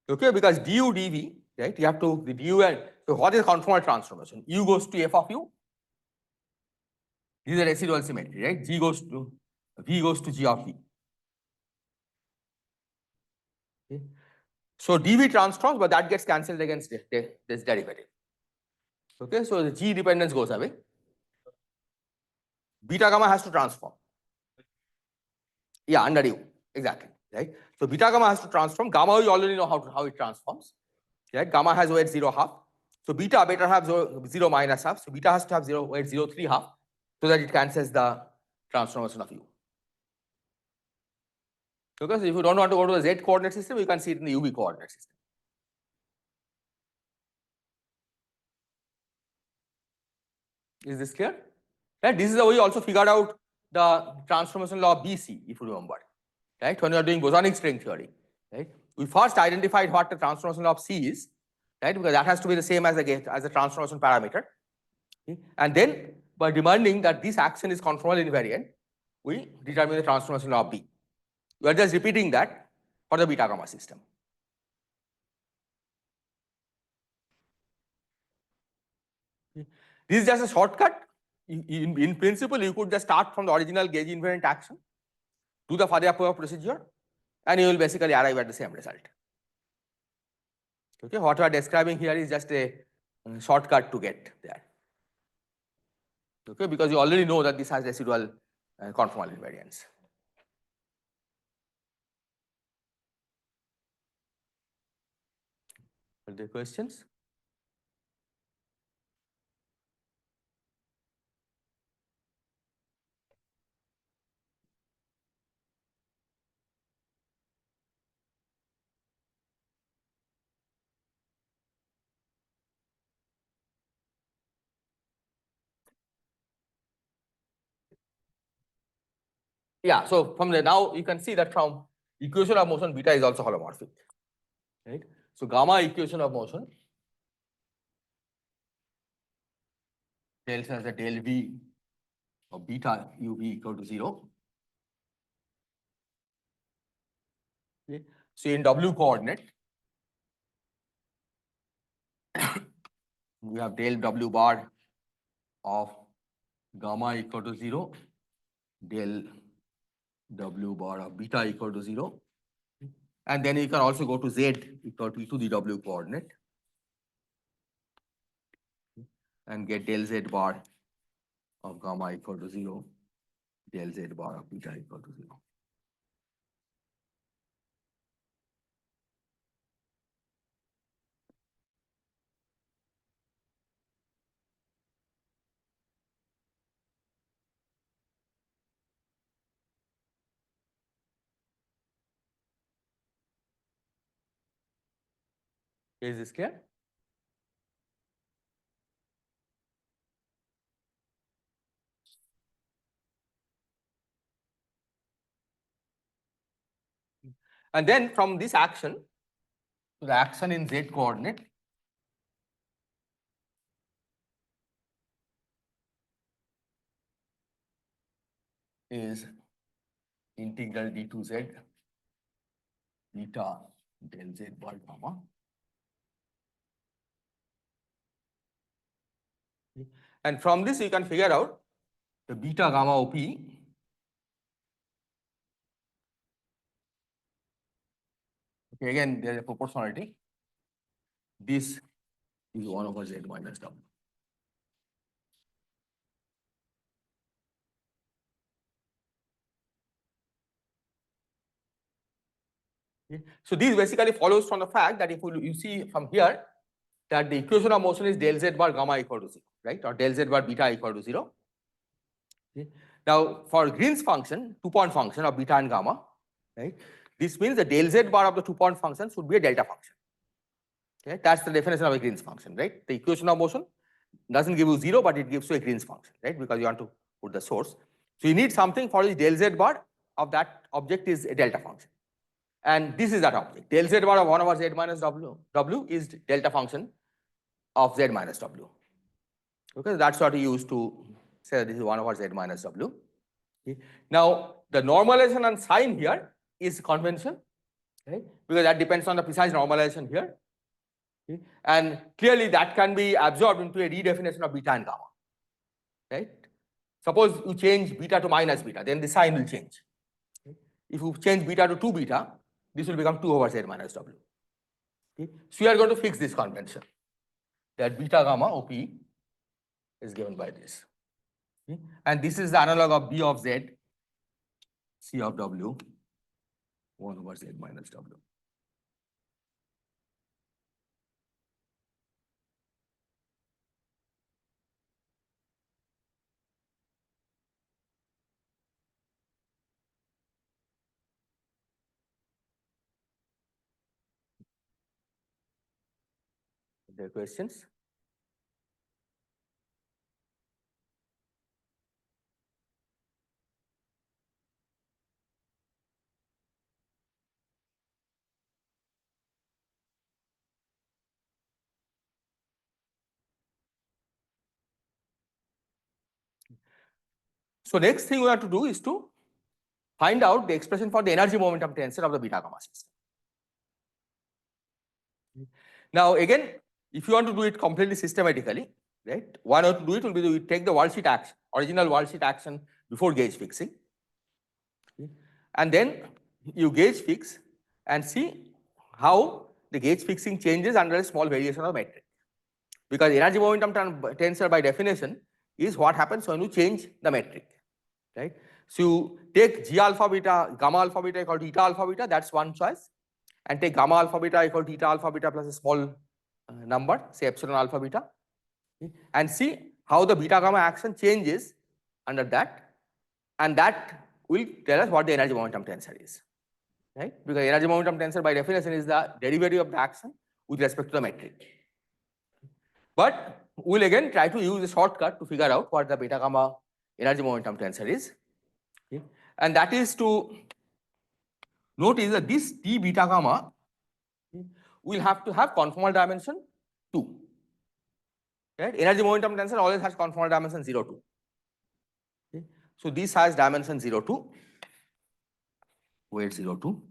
Okay, because du dv, right? You have to the du, and so what is conformal transformation? U goes to f of u. This is a residual symmetry, right? G goes to v goes to g of v. Okay. So dv transforms, but that gets cancelled against this derivative. Okay, so the g dependence goes away. Beta gamma has to transform. Yeah, under u, exactly, right? So beta gamma has to transform. Gamma, we already know how it transforms. Right? Gamma has weight 0 half. So beta better have 0 minus half. So beta has to have weight 0 3 half, so that it cancels the transformation of u. Because if you don't want to go to the z coordinate system, you can see it in the UV coordinate system. Is this clear? Right? This is how we also figured out the transformation law of BC, if you remember. Right? When you are doing bosonic string theory. Right? We first identified what the transformation law of C is, right? Because that has to be the same as the transformation parameter. Okay? And then by demanding that this action is conformal invariant, we determine the transformation law of B. We are just repeating that for the beta gamma system. Okay? This is just a shortcut. In principle, you could just start from the original gauge invariant action, do the Fourier procedure, and you will basically arrive at the same result. Okay, what we are describing here is just a shortcut to get there. Okay, because you already know that this has residual conformal invariance. Are there questions? Yeah, so from the now you can see that from equation of motion beta is also holomorphic, right? So gamma equation of motion tells us that del V of beta uv equal to 0. Okay. So in W coordinate, we have del W bar of gamma equal to 0, del W bar of beta equal to 0. And then you can also go to Z equal to the W coordinate and get del Z bar of gamma equal to 0, del Z bar of beta equal to 0. Is this clear? And then from this action, the action in Z coordinate is integral d to Z beta del Z bar gamma. And from this you can figure out the beta gamma OP okay, again there is a proportionality. This is 1 over Z minus W. Okay. So this basically follows from the fact that if you see from here that the equation of motion is del Z bar gamma equal to 0, right? Or del Z bar beta equal to 0. Okay. Now for Green's function, 2-point function of beta and gamma, right? This means the del Z bar of the 2-point function should be a delta function. Okay, that's the definition of a Green's function, right? The equation of motion doesn't give you 0, but it gives you a Green's function, right? Because you want to put the source. So you need something for the del Z bar of that object is a delta function. And this is that object. Del Z bar of 1 over Z minus W. W is delta function of Z minus W. Okay, that's what we use to say that this is 1 over Z minus W. Okay. Now, the normalization and sign here is convention, right? Because that depends on the precise normalization here. Okay. And clearly that can be absorbed into a redefinition of beta and gamma, right? Suppose you change beta to minus beta, then the sign will change. Okay. If you change beta to 2 beta, this will become 2 over Z minus W. Okay. So we are going to fix this convention that beta gamma OP is given by this. Okay. And this is the analog of B of Z, C of W, 1 over Z minus W. Are there questions? So next thing we have to do is to find out the expression for the energy momentum tensor of the beta gamma system. Now again, if you want to do it completely systematically, right, one way to do it will be to take the worldsheet action, original worldsheet action before gauge fixing, and then you gauge fix and see how the gauge fixing changes under a small variation of metric. Because energy momentum tensor by definition is what happens when you change the metric, right? So you take G alpha beta, gamma alpha beta equal to eta alpha beta, that's one choice, and take gamma alpha beta equal to eta alpha beta plus a small number, say epsilon alpha beta, and see how the beta gamma action changes under that, and that will tell us what the energy momentum tensor is, right? Because energy momentum tensor by definition is the derivative of the action with respect to the metric. But we'll again try to use a shortcut to figure out what the beta gamma energy momentum tensor is. Okay. And that is to notice that this T beta gamma will have to have conformal dimension 2. Right? Energy momentum tensor always has conformal dimension 0, 2. Okay. So this has dimension 0, 2, weight 0, 2.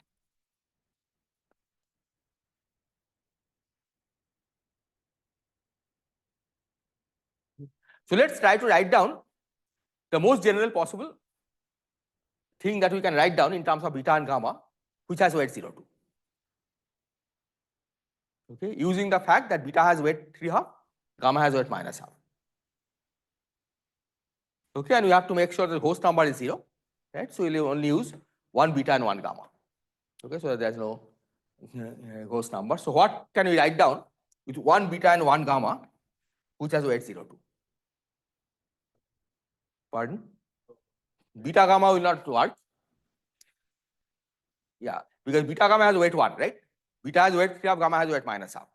So let's try to write down the most general possible thing that we can write down in terms of beta and gamma, which has weight 0, 2. Okay, using the fact that beta has weight 3/2, gamma has weight -1/2. Okay, and we have to make sure the host number is 0, right? So we'll only use one beta and one gamma. Okay, so there's no host number. So what can we write down with one beta and one gamma, which has weight 0, 2? Pardon? Beta gamma will not work. Yeah, because beta gamma has weight 1, right? Beta has weight 3/2, gamma has weight -1/2.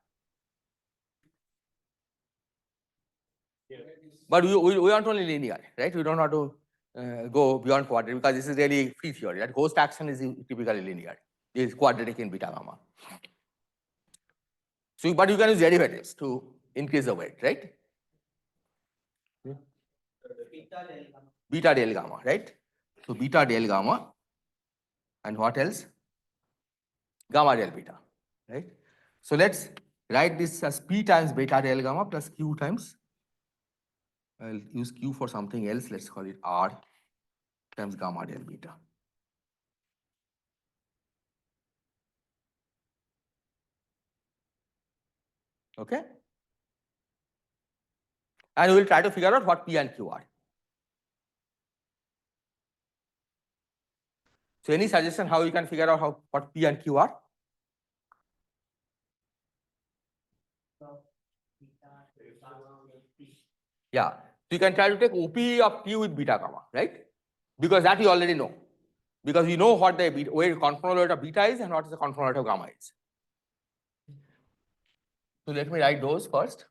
But we want only linear, right? We don't want to go beyond quadratic, because this is really free theory. That host action is typically linear. It is quadratic in beta gamma. So, but you can use derivatives to increase the weight, right? Beta del gamma, right? So beta del gamma, and what else? Gamma del beta, right? So let's write this as P times beta del gamma plus Q times, I'll use Q for something else, let's call it R times gamma del beta. Okay? And we will try to figure out what P and Q are. So any suggestion how you can figure out what P and Q are? Yeah. So you can try to take OP of P with beta gamma, right? Because that you already know. Because we know what the conformal weight of beta is and what is the conformal weight of gamma is. So let me write those first.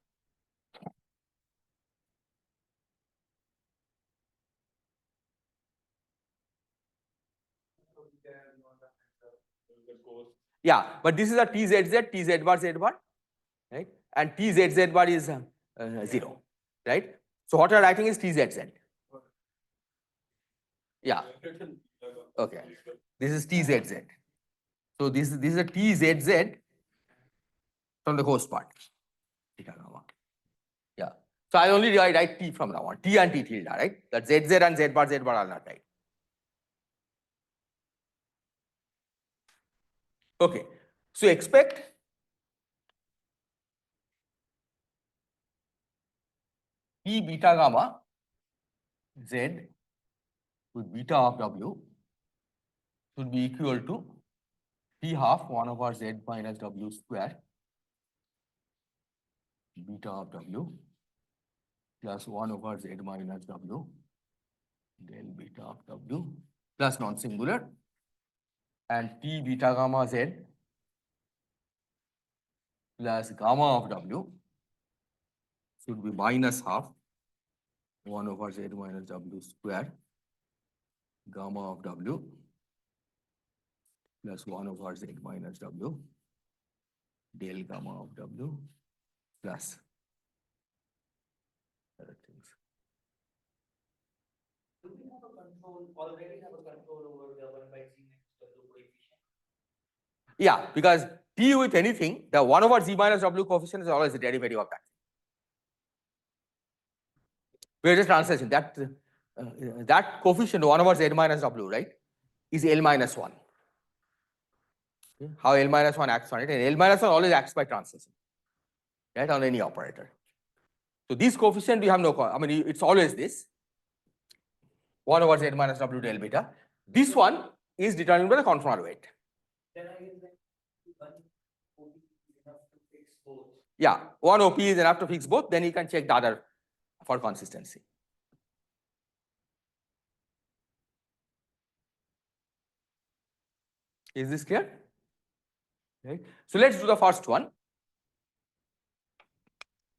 Yeah, but this is a TZZ, TZ bar, Z bar, right? And TZZ bar is 0, right? So what you are writing is TZZ. Yeah. Okay. This is TZZ. So this is a TZZ from the host part. Yeah. So I only write T from now on. T and T tilde, right? That ZZ and Z bar are not right. Okay. So expect P beta gamma Z with beta of W should be equal to T half 1 over Z minus W square beta of W plus 1 over Z minus W del beta of W plus non-singular, and T beta gamma Z plus gamma of W should be minus half 1 over Z minus W square gamma of W plus 1 over Z minus W del gamma of W plus other things. Do we have already have a control over the 1 by z minus w coefficient. Yeah, because t with anything, the 1 over z minus w coefficient is always the derivative of that. We're just translation that coefficient 1 over z minus w, right, is L minus 1. Okay. How L minus 1 acts on it, and L minus 1 always acts by translation, right, on any operator. So this coefficient we have no, I mean, it's always this 1 over z minus w del beta. This one is determined by the conformal weight. Then I guess that one OP is enough to fix both. Yeah, one OP is enough to fix both, then you can check the other for consistency. Is this clear? Right. So let's do the first one.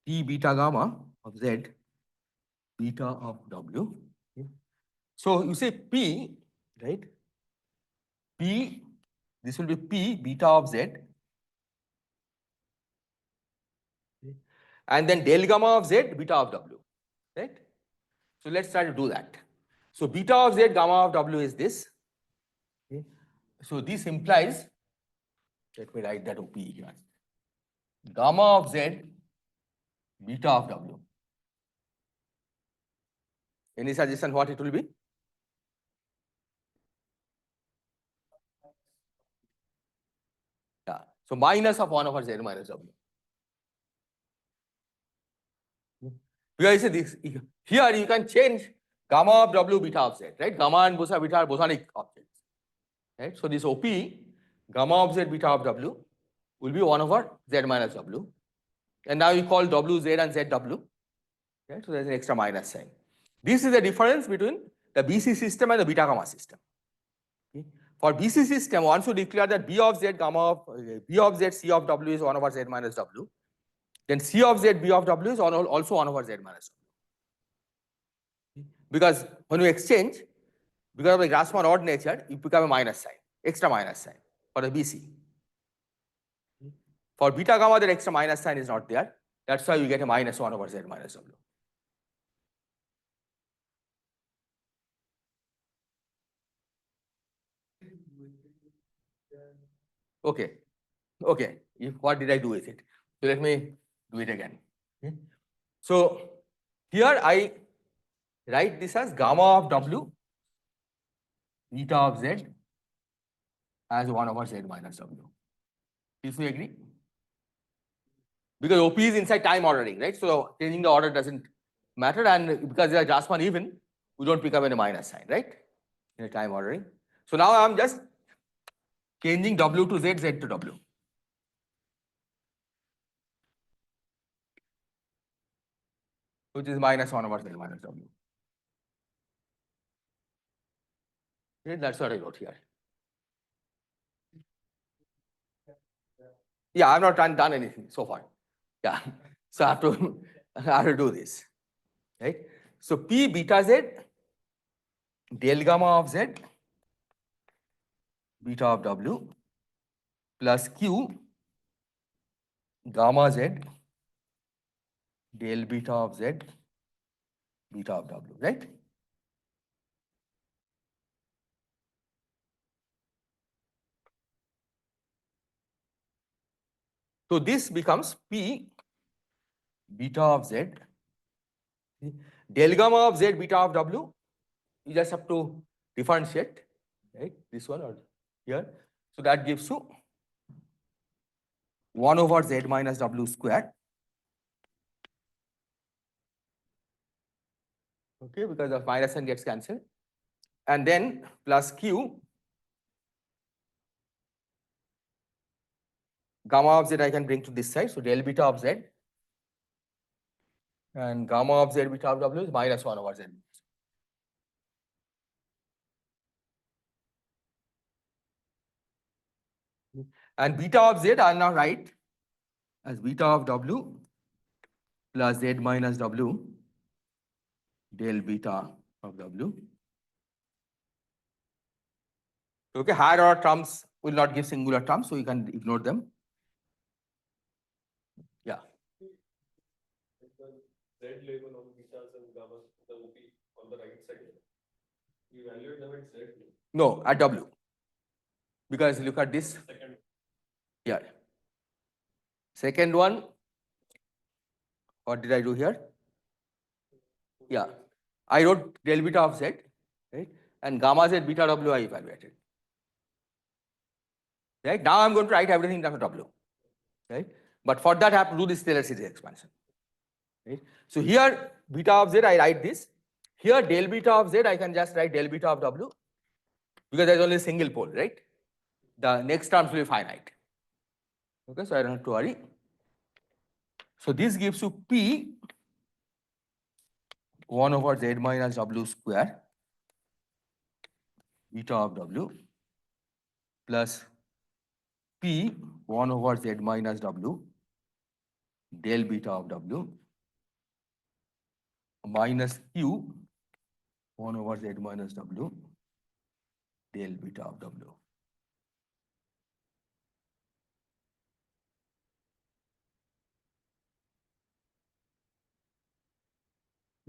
P beta gamma of z beta of w. Okay. So you say P, right? P, this will be P beta of z. Okay. And then del gamma of z beta of w. Right? So let's try to do that. So beta of z gamma of w is this. Okay. So this implies, let me write that OP here. Gamma of z beta of w. Any suggestion what it will be? Yeah. So minus of 1 over z minus w. Here you say this, here you can change gamma of w beta of z, right? Gamma and beta are bosonic objects. Right? So this OP, gamma of z beta of w, will be 1 over z minus w. And now you call w z and z w. Right? So there's an extra minus sign. This is the difference between the BC system and the beta gamma system. Okay? For BC system, once you declare that B of z gamma of B of z C of w is 1 over z minus w, then C of z B of w is also 1 over z minus w. Because when you exchange, because of the Grassmann odd nature, you become a minus sign, extra minus sign for the BC. For beta gamma, the extra minus sign is not there. That's why you get a minus 1 over z minus w. Okay. Okay. What did I do with it? So let me do it again. Okay. So here I write this as gamma of w beta of z as 1 over z minus w. If we agree? Because OP is inside time ordering, right? So changing the order doesn't matter, and because they are just one even, we don't pick up any minus sign, right? In a time ordering. So now I'm just changing w to z, z to w. Which is minus 1 over z minus w. Okay, that's what I wrote here. Yeah, I've not done anything so far. Yeah, so I have to do this, right? So P beta z del gamma of z beta of w plus Q gamma z del beta of z beta of w, right? So this becomes P beta of z del gamma of z beta of w. You just have to differentiate, right? This one or here. So that gives you 1 over z minus w squared. Okay, because the minus sign gets cancelled. And then plus Q gamma of z I can bring to this side. So del beta of z and gamma of z beta of w is minus 1 over z. And beta of z I'll now write as beta of w plus z minus w del beta of w. Okay, higher order terms will not give singular terms, so you can ignore them. Yeah. The Z label on betas and gammas, the OP on the right side. We evaluate them at Z. No, at W. Because look at this Second. here. Second one, what did I do here? Yeah, I wrote del beta of Z, right? And gamma Z beta W I evaluated. Right? Now I'm going to write everything in terms of W. Right? But for that I have to do this Taylor series expansion. Right? So here beta of Z I write this. Here del beta of Z I can just write del beta of W because there's only a single pole, right? The next terms will be finite. Okay, so I don't have to worry. So this gives you P 1 over Z minus W square beta of W plus P 1 over Z minus W del beta of W minus Q 1 over Z minus W del beta of W.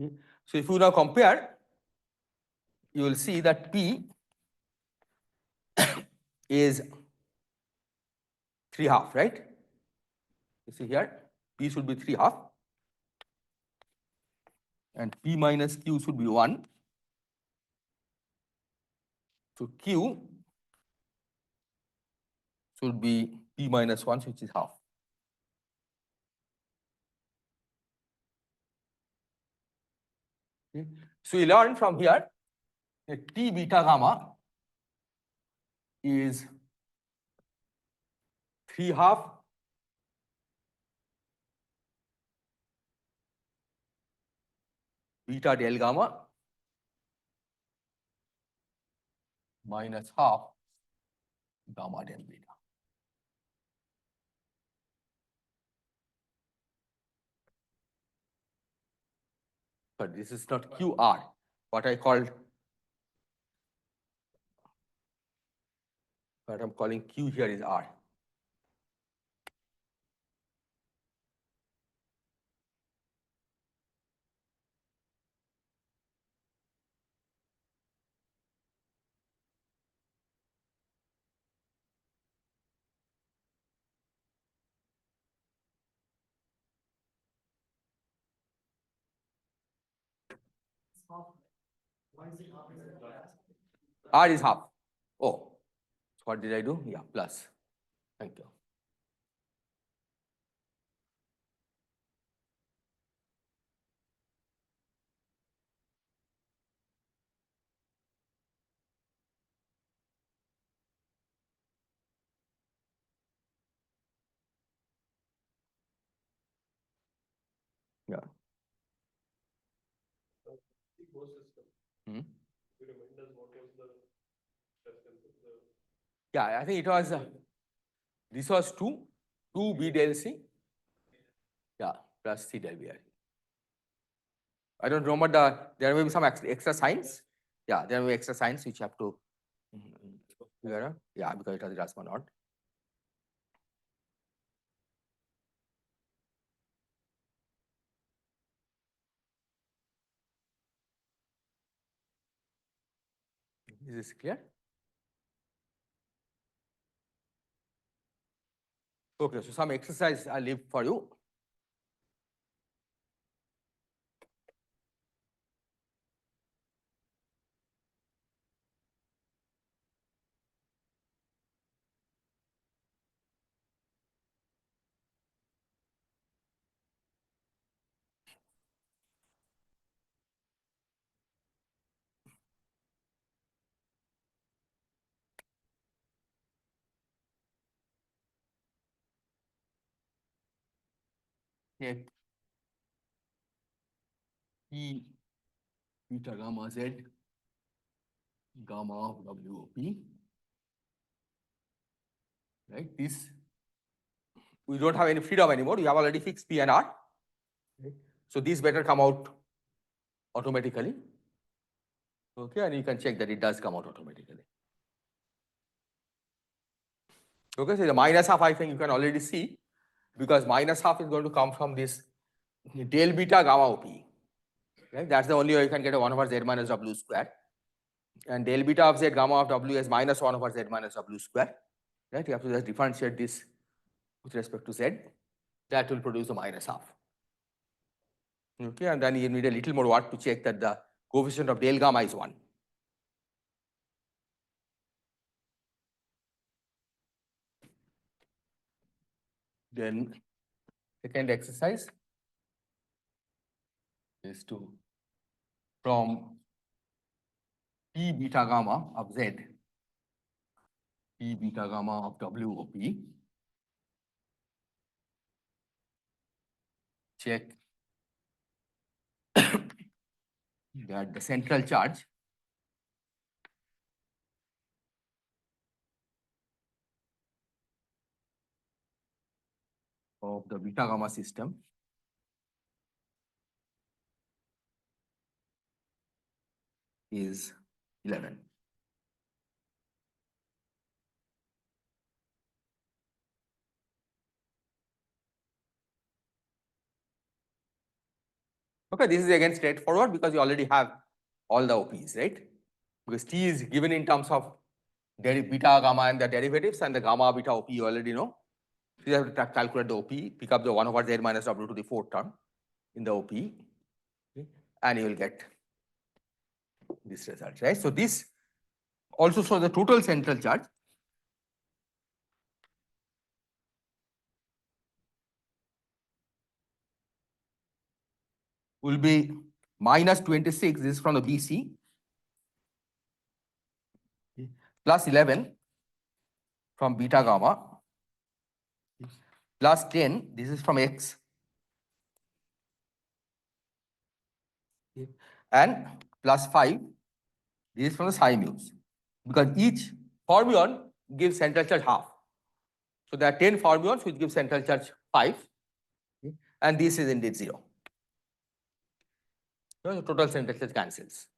Okay. So if you now compare, you will see that P is 3/2, right? You see here, P should be 3/2 and P minus Q should be 1. So Q should be P minus 1, which is half. Okay. So we learn from here that T beta gamma is 3/2 beta del gamma minus half gamma del beta. But this is not QR. What I called, what I'm calling Q here is R. R is half. Oh, so what did I do? Yeah, plus. Thank you. Yeah. The Go system. Hmm. You remind us what was the stress tensor? Yeah, I think it was, this was 2 B del C. Yeah, plus C del B. I don't remember there may be some extra signs. Yeah, there may be extra signs which you have to figure out. Yeah, because it has Rasman not. Is this clear? Okay, so some exercise I leave for you. Take P beta gamma Z gamma of WOP. Right? This we don't have any freedom anymore. We have already fixed P and R. Right? So these better come out automatically. Okay, and you can check that it does come out automatically. Okay, so the minus half I think you can already see because minus half is going to come from this del beta gamma OP. Right? That's the only way you can get a 1 over Z minus W square. And del beta of z gamma of w is minus 1 over z minus w square. Right? You have to just differentiate this with respect to z. That will produce the minus half. Okay, and then you need a little more work to check that the coefficient of del gamma is 1. Then second exercise is to from P beta gamma of z, P beta gamma of w of P, check that the central charge of the beta gamma system is 11. Okay, this is again straightforward because you already have all the OPs, right? Because T is given in terms of beta, gamma, and the derivatives, and the gamma beta OP you already know. So you have to calculate the OP, pick up the 1 over z minus w to the 4th term in the OP, okay, and you will get this result, right? So this also shows the total central charge. Will be minus 26, this is from the BC, plus 11 from beta gamma, plus 10, this is from X, and plus 5, this is from the psi mu's, because each fermion gives central charge half. So there are 10 fermions which give central charge 5, and this is indeed 0. So the total central charge cancels.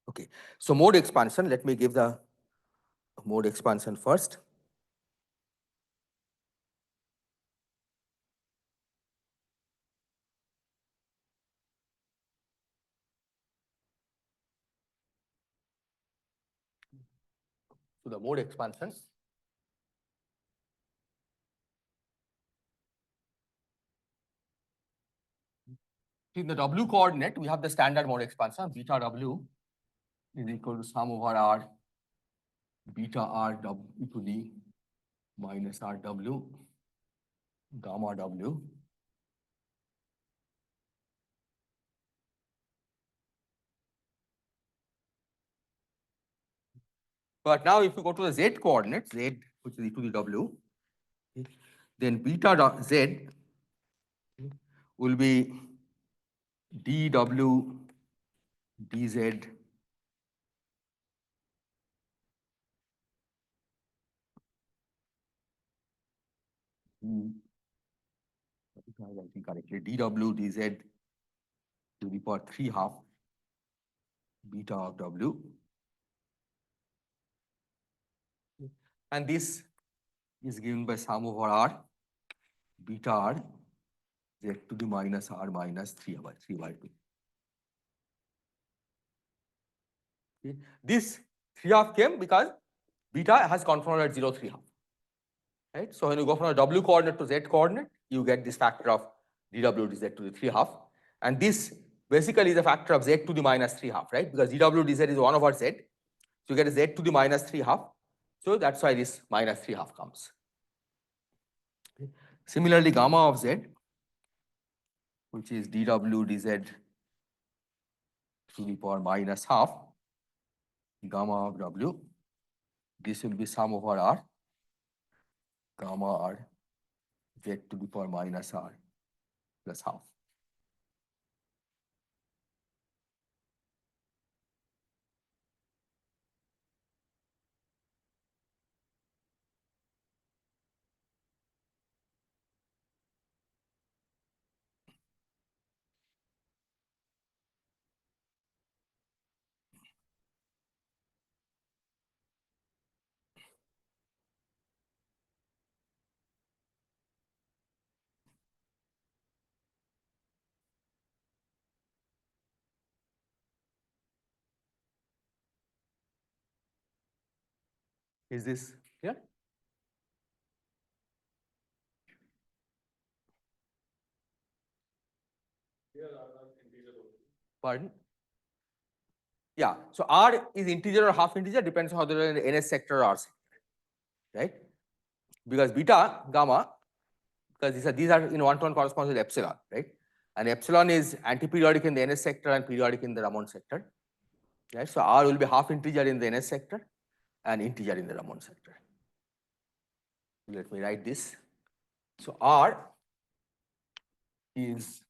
Okay, so mode expansion, let me give the mode expansion first. So the mode expansion. In the W coordinate, we have the standard mode expansion, beta W is equal to sum over R, beta R W to the minus R W, gamma W. But now if you go to the Z coordinate, Z which is equal to the W, then beta Z will be dW dz correctly, dW dz to the power 3 half beta of W. And this is given by sum over R, beta R, z to the minus R minus 3 by 2. Okay. This 3 half came because beta has conformed at 0, 3 half. Right? So when you go from a W coordinate to Z coordinate, you get this factor of dW dz to the 3 half. And this basically is a factor of Z to the minus 3 half, right? Because dW dz is 1 over Z. So you get a Z to the minus 3 half. So that's why this minus 3 half comes. Similarly, gamma of z, which is dw dz to the power minus half, gamma of w, this will be sum over r, gamma r z to the power minus r plus half. Is this clear? Here are not integer only. Pardon? Yeah, so r is integer or half integer, depends on whether in the ns sector or r sector, right? Because beta, gamma, because these are in one-to-one corresponds with epsilon, right? And epsilon is anti-periodic in the ns sector and periodic in the Ramond sector, right? So r will be half integer in the ns sector and integer in the Ramond sector. Let me write this. So r is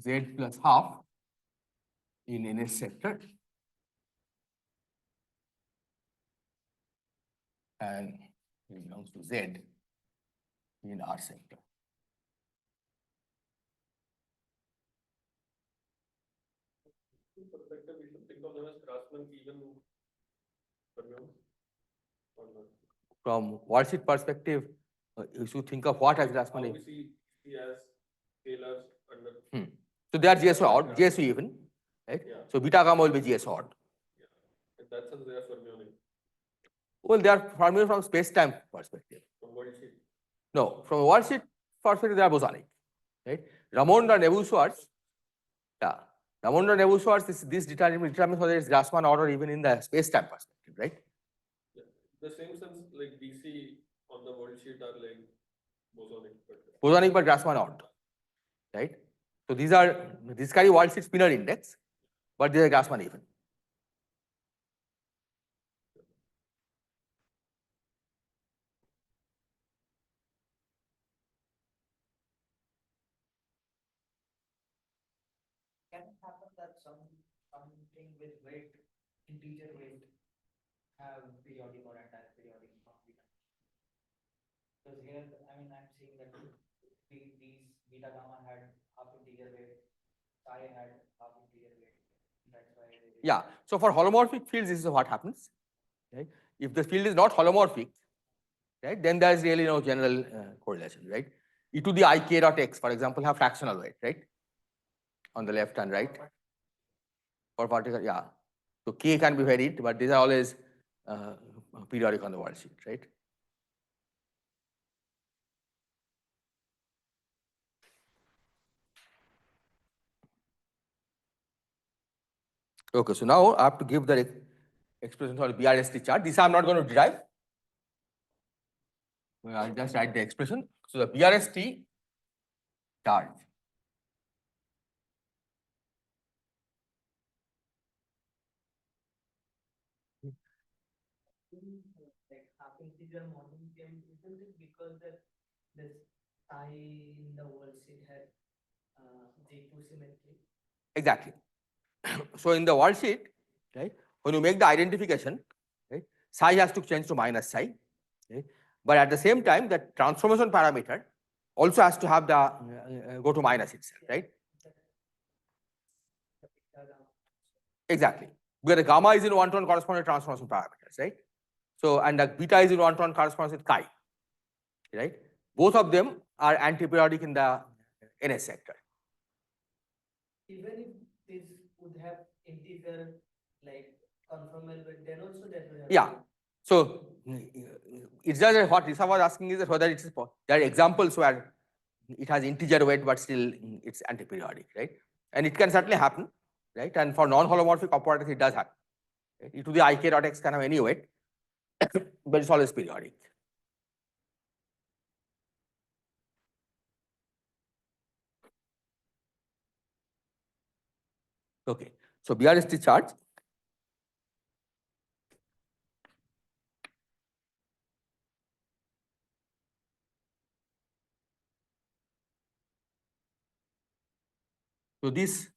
z plus half in ns sector and it belongs to z in r sector. In perspective, we should think of them as Grassmann-Kievan fermions or not. From worldsheet perspective, you should think of what as How Grassmann. we see as scalars under. So they are GSO odd, GSO even, right? Yeah. So beta gamma will be GSO odd. Yeah. In that sense, they are fermionic Well, they are fermionic from space-time perspective. from world sheet. No, from a worldsheet perspective, they are bosonic, right? Ramond and Nebu-Schwarz, yeah. Ramond and Nebu-Schwarz, this determines whether it's Grassmann odd or even in the space-time perspective, right? Yeah. The same sense, like DC on the world sheet are like bosonic. Bosonic but Grassmann odd, right? So these carry worldsheet spinor index, but they are Grassmann even. Can it happen that something with weight, integer weight, have periodic or anti-periodic beta? Because here, I mean, I'm seeing that these beta gamma had half integer weight, psi had half integer weight. That's why Yeah. So for holomorphic fields, this is what happens, right? If the field is not holomorphic, right, then there is really no general correlation, right? E to the I k dot x, for example, have fractional weight, right? On the left and right. For particular, yeah. So k can be varied, but these are always periodic on the worldsheet, right? Okay, so now I have to give the expression for the BRST chart. This I'm not going to derive. Well, I'll just write the expression. So the BRST chart. Like half integer model came, isn't it because that this psi in the world sheet had J2 symmetry? Exactly. So in the worldsheet, right, when you make the identification, right, psi has to change to minus psi, right? But at the same time, the transformation parameter also has to have the go to minus itself, right? Exactly. Where the gamma is in one-to-one corresponding transformation parameters, right? So and the beta is in one-to-one corresponds with chi, right? Both of them are antiperiodic in the NS sector. Even if this would have integer like conformal, but then also that would have. Yeah. So it's just that what Risa was asking is that whether it is there are examples where it has integer weight but still it's antiperiodic, right? And it can certainly happen, right? And for non-holomorphic operators it does happen. Right? E to the I k dot x can have any weight, but it's always periodic. Okay, so BRST charge. So this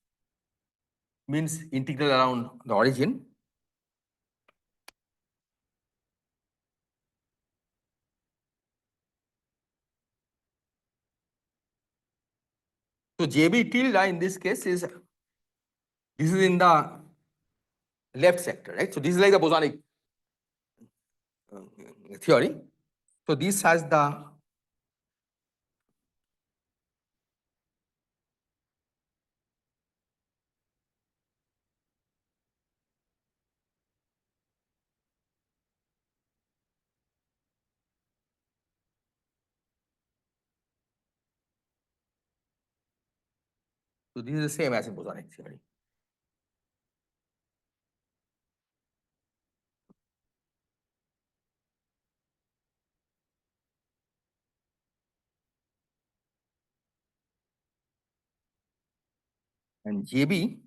means integral around the origin. So JB tilde in this case is, this is in the left sector, right? So this is like the bosonic theory. So this has the, so this is the same as in bosonic theory. And JB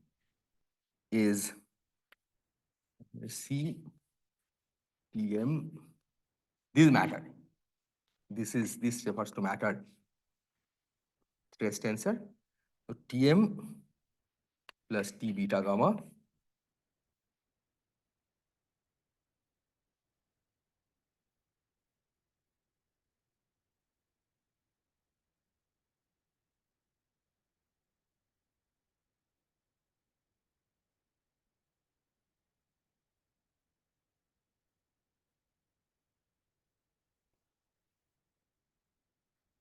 is C TM. This is matter. This refers to matter stress tensor. So TM plus T beta gamma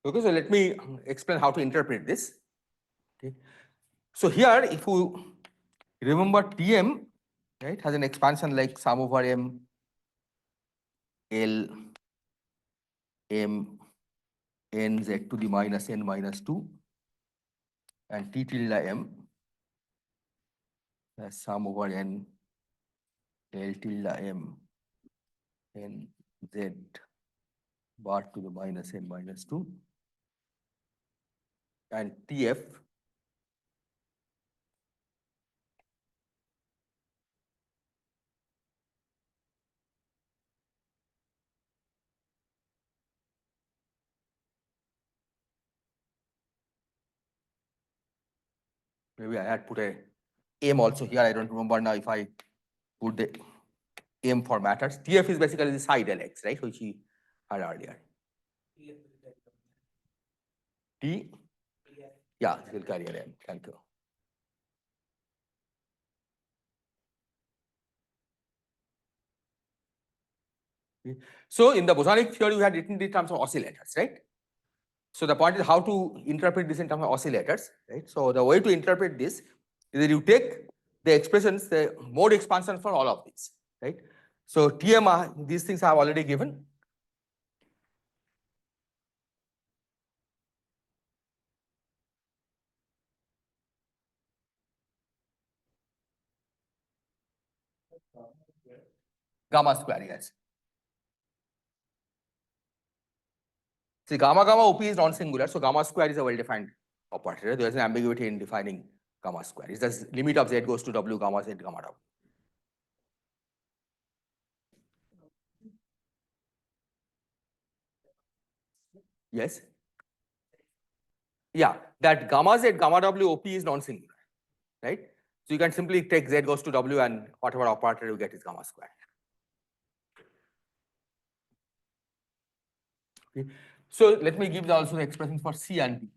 Okay, so let me explain how to interpret this. Okay. So here, if you remember Tm, right, has an expansion like sum over M, L, M, N, Z to the minus N minus 2, and T tilde M as sum over N, L tilde M, N, Z bar to the minus N minus 2, and TF maybe I had put a M also here. I don't remember now if I put the M for matters. TF is basically the side LX, right, which we had earlier. T, yeah, this will carry an M. Thank you. Okay. So in the bosonic theory, we had written in terms of oscillators, right? So the point is how to interpret this in terms of oscillators, right? So the way to interpret this is that you take the expressions, the mode expansion for all of these, right? So TM, these things I have already given. Gamma square, yes. See, gamma gamma OP is non-singular, so gamma square is a well-defined operator. There is an ambiguity in defining gamma square. It's the limit of Z goes to W gamma Z gamma W. Yes. Yeah, that gamma Z gamma W OP is non-singular, right? So you can simply take Z goes to W and whatever operator you get is gamma square. Okay. So let me give also the expression for C and D.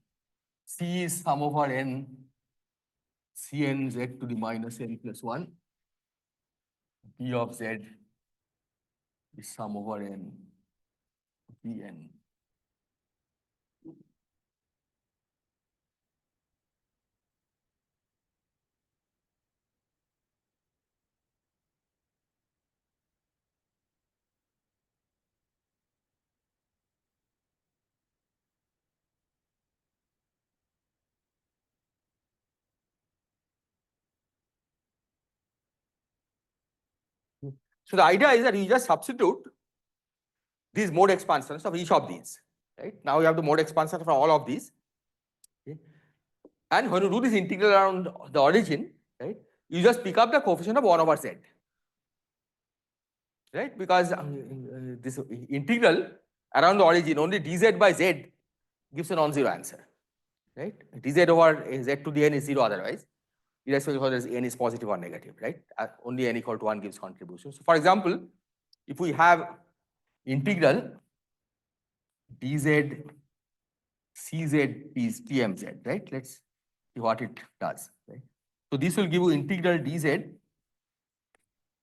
C is sum over N, Cn Z to the minus N plus 1. D of Z is sum over N, Bn. So the idea is that you just substitute these mode expansions of each of these, right? Now you have the mode expansion for all of these. Okay. And when you do this integral around the origin, right, you just pick up the coefficient of 1 over z. Right? Because this integral around the origin, only dz by z gives a non-zero answer. Right? dz over z to the n is 0 otherwise, irrespective of whether n is positive or negative, right? Only n equal to 1 gives contribution. So for example, if we have integral dz cz is tmz, right? Let's see what it does. Right? So this will give you integral dz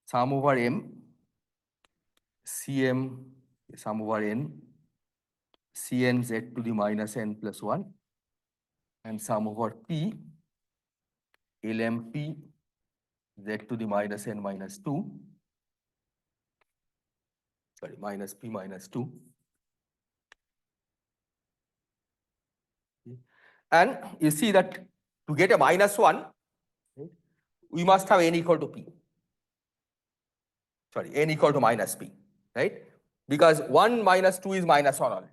sum over m cm sum over n cn z to the minus n plus 1 and sum over p lmp z to the minus n minus 2, sorry, minus p minus 2. And you see that to get a minus 1, right, we must have n equal to p. Sorry, n equal to minus p, right? Because 1 minus 2 is minus 1 already.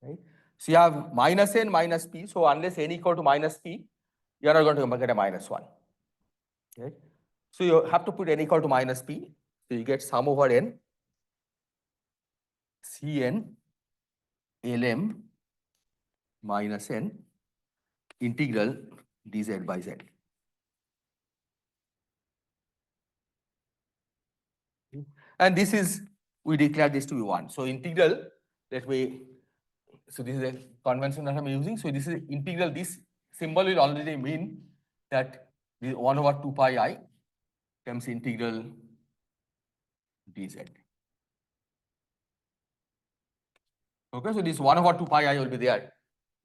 Right? So you have minus n minus p. So unless n equal to minus p, you are not going to get a minus 1. Right? So you have to put n equal to minus p. So you get sum over n cn lm minus n integral dz by z. And this is, we declare this to be 1. So integral, let me, so this is a convention that I'm using. So this is integral, this symbol will already mean that the 1 over 2 pi I becomes integral dz. Okay, so this 1 over 2 pi I will be there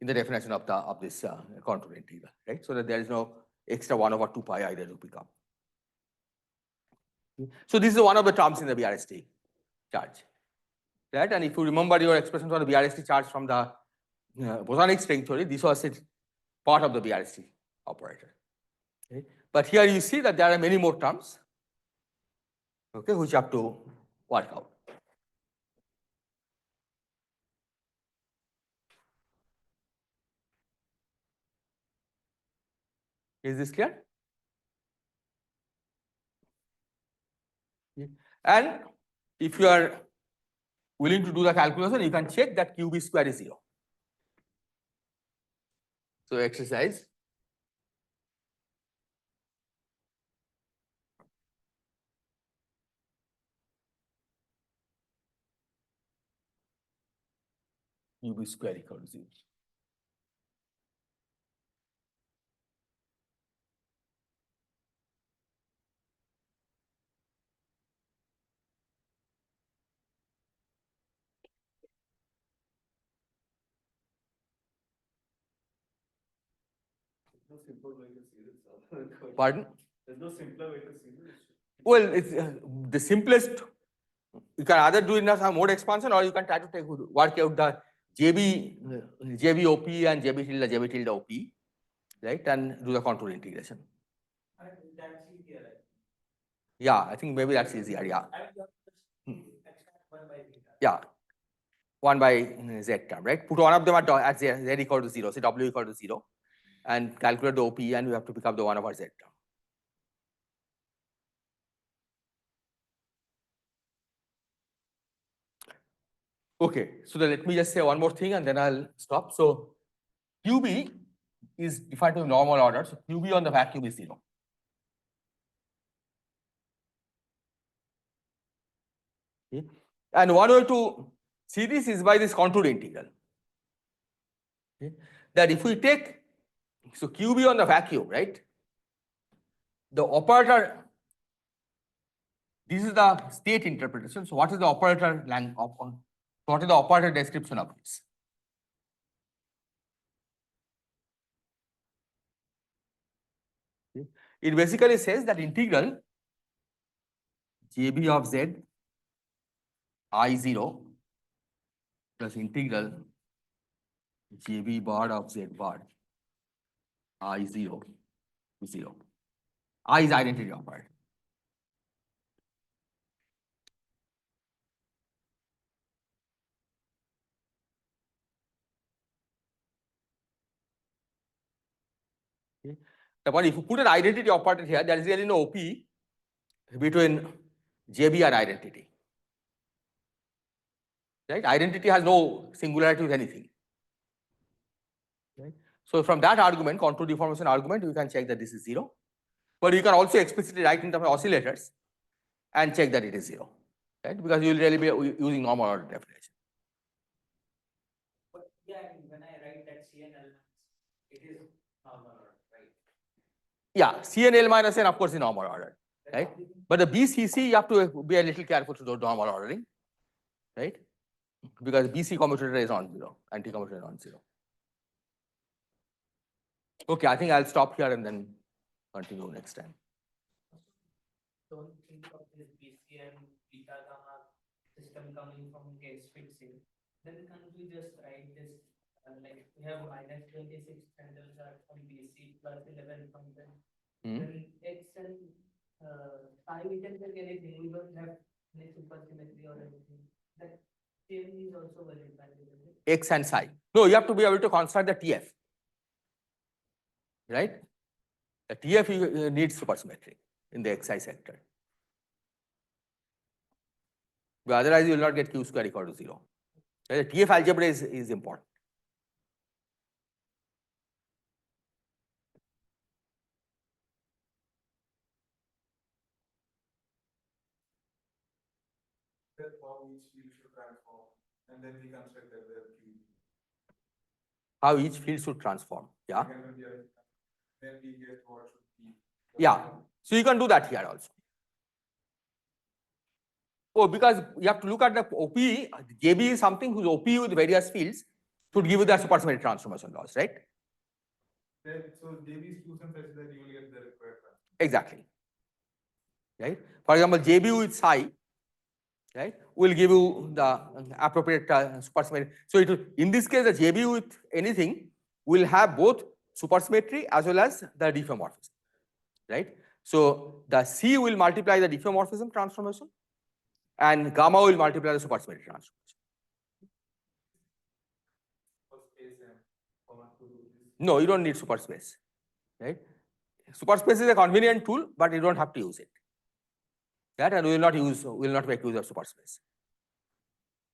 in the definition of this contour integral, right? So that there is no extra 1 over 2 pi I that will pick up. So this is one of the terms in the BRST charge, right? And if you remember your expression for the BRST charge from the bosonic string theory, this was part of the BRST operator. Okay? But here you see that there are many more terms, okay, which you have to work out. Is this clear? And if you are willing to do the calculation, you can check that QB square is 0. So exercise. QB square equal to 0. No simple way to see this. Pardon? There's no simpler way to see this. Well, it's the simplest. You can either do it in some mode expansion, or you can try to work out the JB OP and JB tilde OP, right? And do the contour integration. That's easier, right? Yeah, I think maybe that's easier. Yeah. Extract 1 by theta. Yeah. 1 by z term, right? Put one of them at z equal to 0, say w equal to 0, and calculate the OP, and you have to pick up the 1 over z term. Okay, so then let me just say one more thing and then I'll stop. So QB is defined to normal order. So QB on the vacuum is 0. Okay. And one way to see this is by this contour integral. Okay. That if we take, so QB on the vacuum, right? The operator, this is the state interpretation. So what is the operator what is the operator description of this? Okay. It basically says that integral JB of Z I0 plus integral JB bar of Z bar I0 to 0. I is identity operator. Okay. But if you put an identity operator here, there is really no OP between JB and identity. Right? Identity has no singularity with anything. Right? So from that argument, contour deformation argument, you can check that this is 0. But you can also explicitly write in terms of oscillators and check that it is 0. Right? Because you will really be using normal order definition. But yeah, I mean, when I write that CNL, it is normal order, right? Yeah, CNL minus N, of course, is normal order. Right? But the BCC, you have to be a little careful to do normal ordering. Right? Because BC commutator is non-zero, anti-commutator is non-zero. Okay, I think I'll stop here and then continue next time. Don't think of this BC and beta gamma system coming from case fixing. Then can't we just write this like we have minus 26 handles are from BC plus 11 from them. Then X and phi we can take anything. We don't have any supersymmetry or anything. That same is also valid, isn't it? X and psi. No, you have to be able to construct the TF. Right? The TF needs supersymmetry in the Xi sector. But otherwise, you will not get Q square equal to 0. The TF algebra is important. That how each field should transform, and then we construct that their Q. How each field should transform. Yeah. Then we get what should be. Yeah. So you can do that here also. Oh, because you have to look at the OP, JB is something whose OP with various fields should give you the supersymmetric transformation laws, right? Then, so JB is chosen such that you will get the required transform. Exactly. Right? For example, JB with psi, right, will give you the appropriate supersymmetry. So in this case, the JB with anything will have both supersymmetry as well as the diffeomorphism, right? So the C will multiply the diffeomorphism transformation, and gamma will multiply the supersymmetry transformation. No, you don't need superspace, right? Superspace is a convenient tool, but you don't have to use it. That, and we will not make use of superspace.